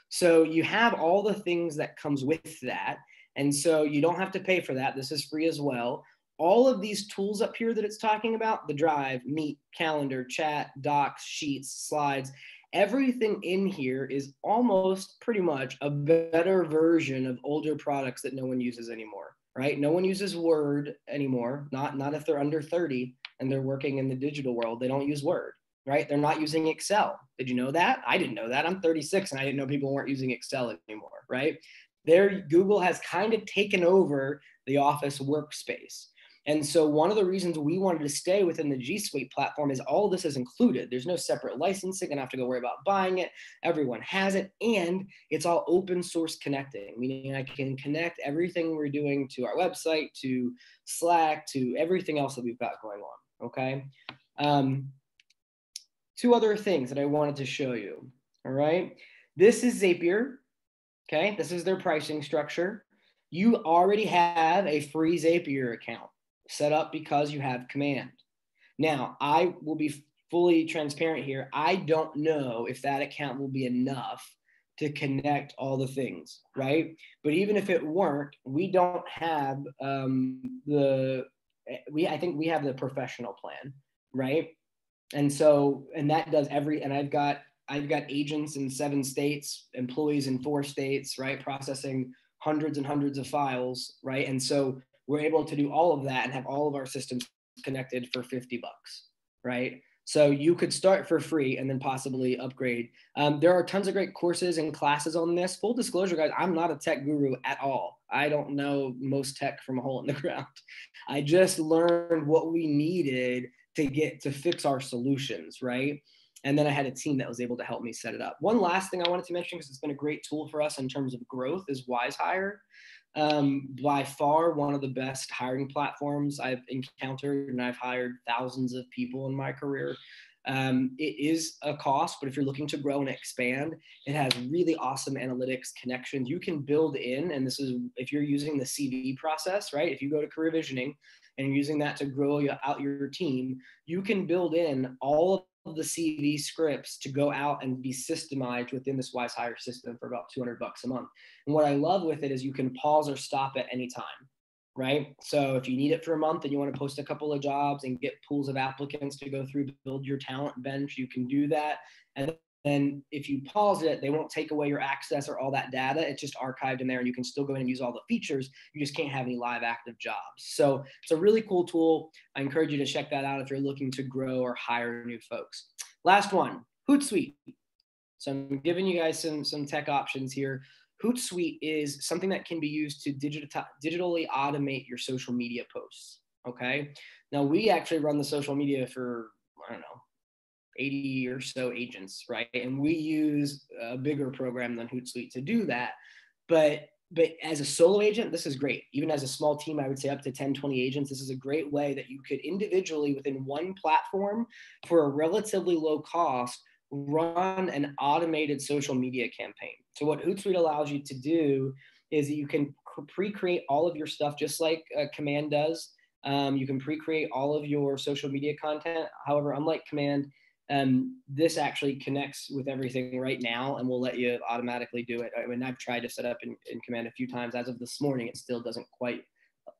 So you have all the things that comes with that. And so you don't have to pay for that. This is free as well. All of these tools up here that it's talking about, the Drive, Meet, Calendar, Chat, Docs, Sheets, Slides, everything in here is almost pretty much a better version of older products that no one uses anymore, right? No one uses Word anymore, not if they're under 30 and they're working in the digital world. They don't use Word, right? They're not using Excel. Did you know that? I didn't know that. I'm 36 and I didn't know people weren't using Excel anymore, right? Google has kind of taken over the Office workspace. And so one of the reasons we wanted to stay within the G Suite platform is all this is included. There's no separate licensing. I don't have to go worry about buying it. Everyone has it. And it's all open source connecting, meaning I can connect everything we're doing to our website, to Slack, to everything else that we've got going on, okay? Two other things that I wanted to show you, all right? This is Zapier, okay? This is their pricing structure. You already have a free Zapier account set up because you have Command. Now, I will be fully transparent here. I don't know if that account will be enough to connect all the things, right? But even if it weren't, we don't have I think we have the professional plan, right? And so, and that does and I've got agents in 7 states, employees in 4 states, right? Processing hundreds and hundreds of files, right? And so we're able to do all of that and have all of our systems connected for $50, right? So you could start for free and then possibly upgrade. There are tons of great courses and classes on this. Full disclosure, guys, I'm not a tech guru at all. I don't know most tech from a hole in the ground. I just learned what we needed to fix our solutions, right? And then I had a team that was able to help me set it up. One last thing I wanted to mention, because it's been a great tool for us in terms of growth, is WiseHire. By far one of the best hiring platforms I've encountered, and I've hired thousands of people in my career. It is a cost, but if you're looking to grow and expand, it has really awesome analytics connections. You can build in, and this is if you're using the CV process, right? If you go to Career Visioning and you're using that to grow out your team, you can build in all of the CV scripts to go out and be systemized within this WiseHire system for about $200 a month. And what I love with it is you can pause or stop at any time, right? So if you need it for a month and you want to post a couple of jobs and get pools of applicants to go through, build your talent bench, you can do that. And then if you pause it, they won't take away your access or all that data. It's just archived in there and you can still go in and use all the features. You just can't have any live active jobs. So it's a really cool tool. I encourage you to check that out if you're looking to grow or hire new folks. Last one, Hootsuite. So I'm giving you guys some tech options here. Hootsuite is something that can be used to digitally automate your social media posts, okay? Now, we actually run the social media for, I don't know, 80 or so agents, right? And we use a bigger program than Hootsuite to do that. But as a solo agent, this is great. Even as a small team, I would say up to 10, 20 agents, this is a great way that you could individually within one platform for a relatively low cost run an automated social media campaign. So what Hootsuite allows you to do is that you can pre-create all of your stuff just like Command does. You can pre-create all of your social media content. However, unlike Command, this actually connects with everything right now and will let you automatically do it. I mean, I've tried to set up in Command a few times. As of this morning, it still doesn't quite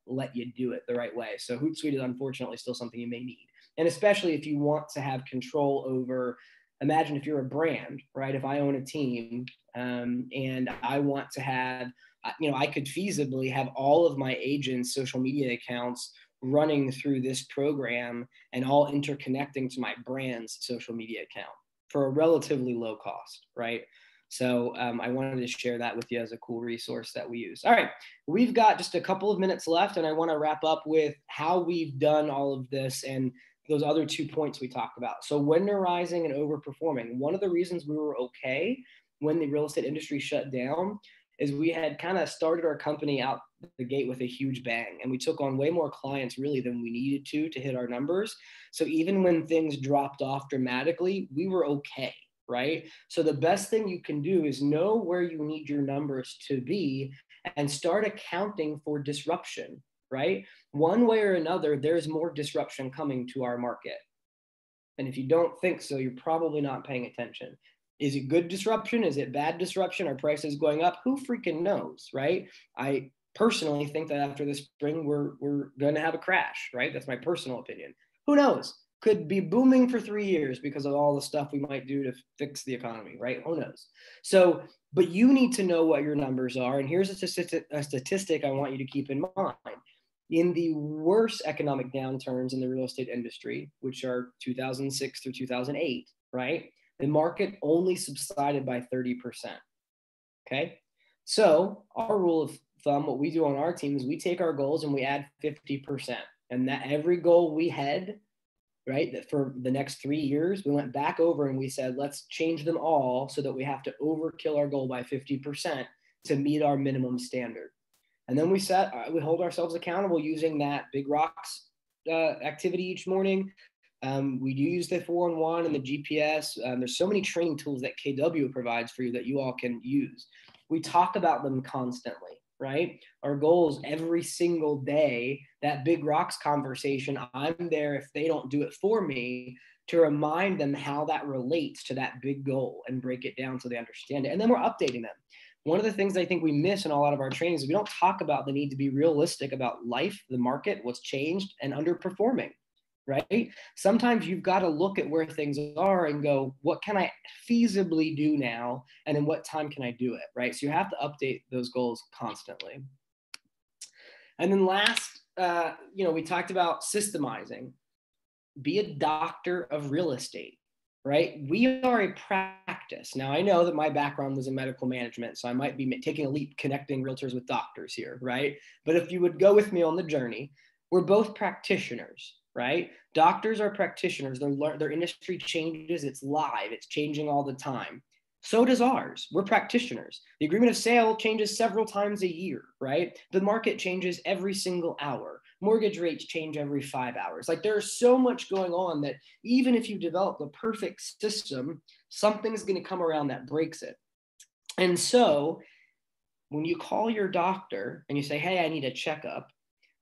let you do it the right way. So Hootsuite is unfortunately still something you may need. And especially if you want to have control over, imagine if you're a brand, right? If I own a team and I want to have, I could feasibly have all of my agents' social media accounts running through this program and all interconnecting to my brand's social media account for a relatively low cost, right? So I wanted to share that with you as a cool resource that we use. All right, we've got just a couple of minutes left and I want to wrap up with how we've done all of this and those other 2 points we talked about. So winterizing and overperforming. One of the reasons we were okay when the real estate industry shut down is we had kind of started our company out the gate with a huge bang. And we took on way more clients really than we needed to hit our numbers. So even when things dropped off dramatically, we were okay, right? So the best thing you can do is know where you need your numbers to be and start accounting for disruption, right? One way or another, there's more disruption coming to our market. And if you don't think so, you're probably not paying attention. Is it good disruption? Is it bad disruption? Are prices going up? Who freaking knows, right? I personally think that after the spring, we're going to have a crash, right? That's my personal opinion. Who knows? could be booming for 3 years because of all the stuff we might do to fix the economy, right? Who knows? So, but you need to know what your numbers are. And here's a statistic I want you to keep in mind. In the worst economic downturns in the real estate industry, which are 2006 through 2008, right? The market only subsided by 30%. Okay. So our rule of thumb, what we do on our team is we take our goals and we add 50%. And that every goal we had, right, that for the next 3 years, we went back over and we said, let's change them all so that we have to overkill our goal by 50% to meet our minimum standard. And then we hold ourselves accountable using that Big Rocks activity each morning. We do use the 4-in-1 and the GPS. There's so many training tools that KW provides for you that you all can use. We talk about them constantly, right? Our goals every single day, that Big Rocks conversation, I'm there if they don't do it for me to remind them how that relates to that big goal and break it down so they understand it. And then we're updating them. One of the things I think we miss in a lot of our trainings is we don't talk about the need to be realistic about life, the market, what's changed, and underperforming, right? Sometimes you've got to look at where things are and go, what can I feasibly do now? And in what time can I do it, right? So you have to update those goals constantly. And then last, we talked about systemizing. Be a doctor of real estate. Right? We are a practice. Now, I know that my background was in medical management, so I might be taking a leap connecting realtors with doctors here, right? But if you would go with me on the journey, we're both practitioners, right? Doctors are practitioners. Their industry changes. It's live. It's changing all the time. So does ours. We're practitioners. The agreement of sale changes several times a year, right? The market changes every single hour. Mortgage rates change every 5 hours. Like there's so much going on that even if you develop the perfect system, something's going to come around that breaks it. And so when you call your doctor and you say, hey, I need a checkup,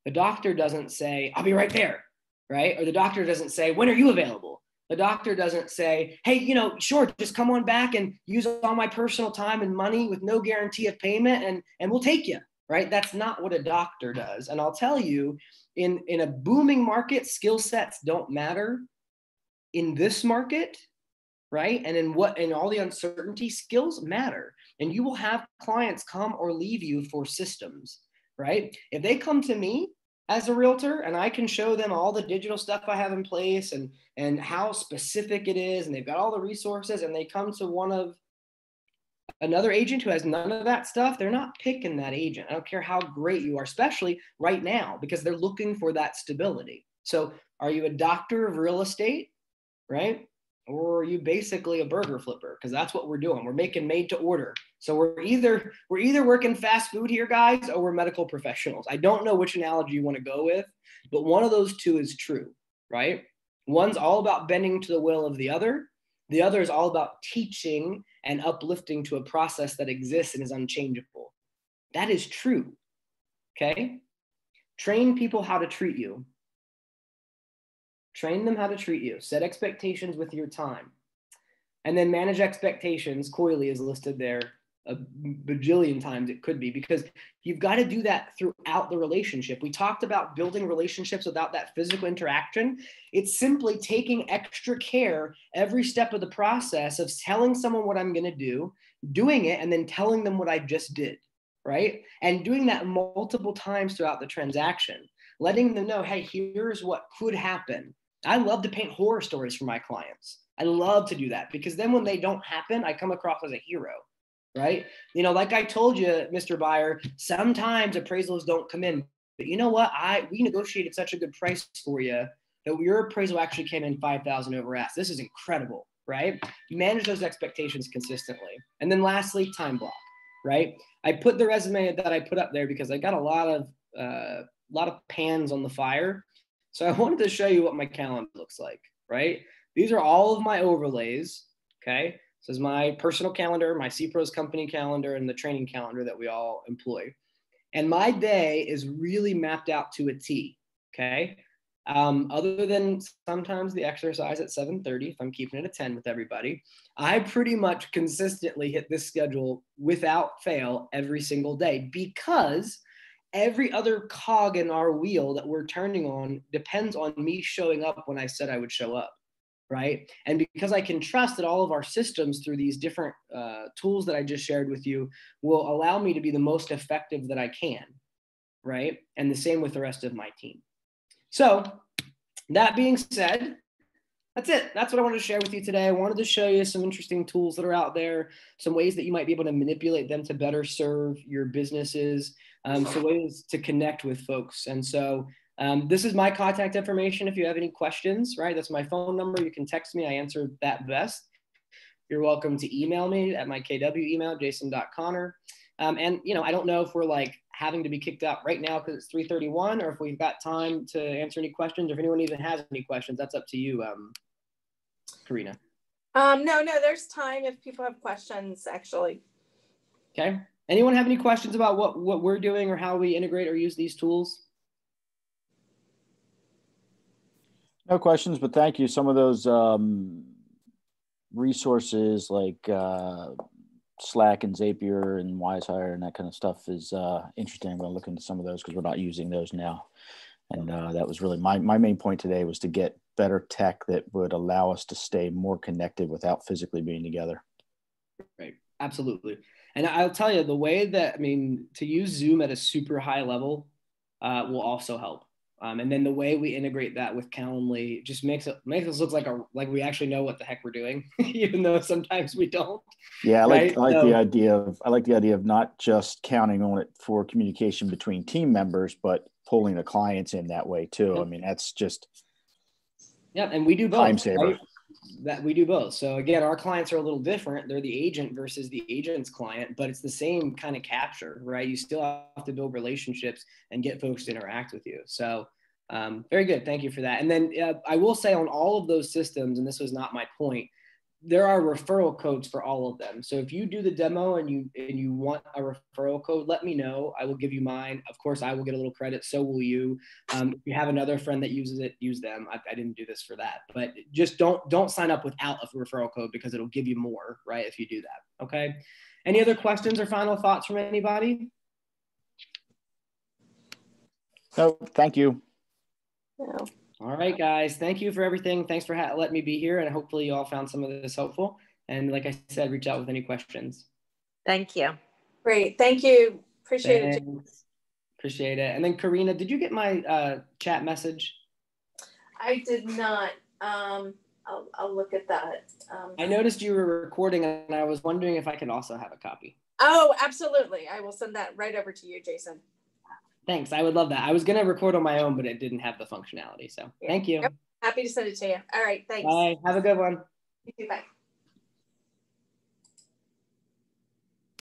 the doctor doesn't say, I'll be right there, right? Or the doctor doesn't say, when are you available? The doctor doesn't say, hey, sure, just come on back and use all my personal time and money with no guarantee of payment and we'll take you. Right? That's not what a doctor does. And I'll tell you, in a booming market, skill sets don't matter. In this market, right? And in all the uncertainty, skills matter. And you will have clients come or leave you for systems, right? If they come to me as a realtor and I can show them all the digital stuff I have in place and how specific it is, and they've got all the resources, and they come to another agent who has none of that stuff, they're not picking that agent. I don't care how great you are, especially right now, because they're looking for that stability. So are you a doctor of real estate, right? Or are you basically a burger flipper? Because that's what we're doing. We're making made to order. So we're either working fast food here, guys, or we're medical professionals. I don't know which analogy you want to go with, but one of those two is true, right? One's all about bending to the will of the other. The other is all about teaching and uplifting to a process that exists and is unchangeable. That is true, okay? Train people how to treat you. Train them how to treat you. Set expectations with your time. And then manage expectations. Coily is listed there a bajillion times it could be, because you've got to do that throughout the relationship. We talked about building relationships without that physical interaction. It's simply taking extra care every step of the process of telling someone what I'm going to do, doing it, and then telling them what I just did, right? And doing that multiple times throughout the transaction, letting them know, hey, here's what could happen. I love to paint horror stories for my clients. I love to do that because then when they don't happen, I come across as a hero. Right? Like I told you, Mr. Buyer, sometimes appraisals don't come in, but you know what? We negotiated such a good price for you that your appraisal actually came in 5,000 over ask. This is incredible, right? Manage those expectations consistently. And then lastly, time block, right? I put the resume that I put up there because I got a lot of pans on the fire. So I wanted to show you what my calendar looks like, right? These are all of my overlays, okay? This is my personal calendar, my CPROS company calendar, and the training calendar that we all employ. And my day is really mapped out to a T, okay? Other than sometimes the exercise at 7:30, if I'm keeping it at 10 with everybody, I pretty much consistently hit this schedule without fail every single day because every other cog in our wheel that we're turning on depends on me showing up when I said I would show up, right? And because I can trust that all of our systems through these different tools that I just shared with you will allow me to be the most effective that I can, right? And the same with the rest of my team. So that being said, that's it. That's what I wanted to share with you today. I wanted to show you some interesting tools that are out there, some ways that you might be able to manipulate them to better serve your businesses, some ways to connect with folks. And so this is my contact information. If you have any questions, right, that's my phone number. You can text me. I answer that best. You're welcome to email me at my KW email, jason.conner. And, you know, I don't know if we're like having to be kicked out right now because it's 3:31, or if we've got time to answer any questions, or if anyone even has any questions, that's up to you, Karina. No, there's time if people have questions, actually. Okay. Anyone have any questions about what we're doing or how we integrate or use these tools? No questions, but thank you. Some of those resources like Slack and Zapier and WiseHire and that kind of stuff is interesting. I'm going to look into some of those because we're not using those now. And that was really my main point today, was to get better tech that would allow us to stay more connected without physically being together. Right. Absolutely. And I'll tell you, the way that, I mean, to use Zoom at a super high level will also help. And then the way we integrate that with Calendly just makes us look like we actually know what the heck we're doing, even though sometimes we don't. Yeah, I like right? the idea of not just counting on it for communication between team members, but pulling the clients in that way too. Yep. I mean, that's just and we do both. Time saver. Right? That we do both. So again, our clients are a little different. They're the agent versus the agent's client, but it's the same kind of capture, right? You still have to build relationships and get folks to interact with you. So very good. Thank you for that. And then I will say on all of those systems, and this was not my point, there are referral codes for all of them. So if you do the demo and you want a referral code, let me know. I will give you mine. Of course, I will get a little credit. So will you. If you have another friend that uses it, use them. I didn't do this for that, but just don't sign up without a referral code because it'll give you more, right? If you do that. Okay. Any other questions or final thoughts from anybody? no. Thank you. No. All right, guys. Thank you for everything. Thanks for letting me be here. And hopefully you all found some of this helpful. And like I said, reach out with any questions. Thank you. Great. Thank you. Appreciate it. Thanks. Appreciate it. And then Karina, did you get my chat message? I did not. I'll look at that. I noticed you were recording and I was wondering if I could also have a copy. Oh, absolutely. I will send that right over to you, Jason. Thanks. I would love that. I was going to record on my own, but it didn't have the functionality. So thank you. Yep. Happy to send it to you. All right. Thanks. Bye. Have a good one. You too. Bye.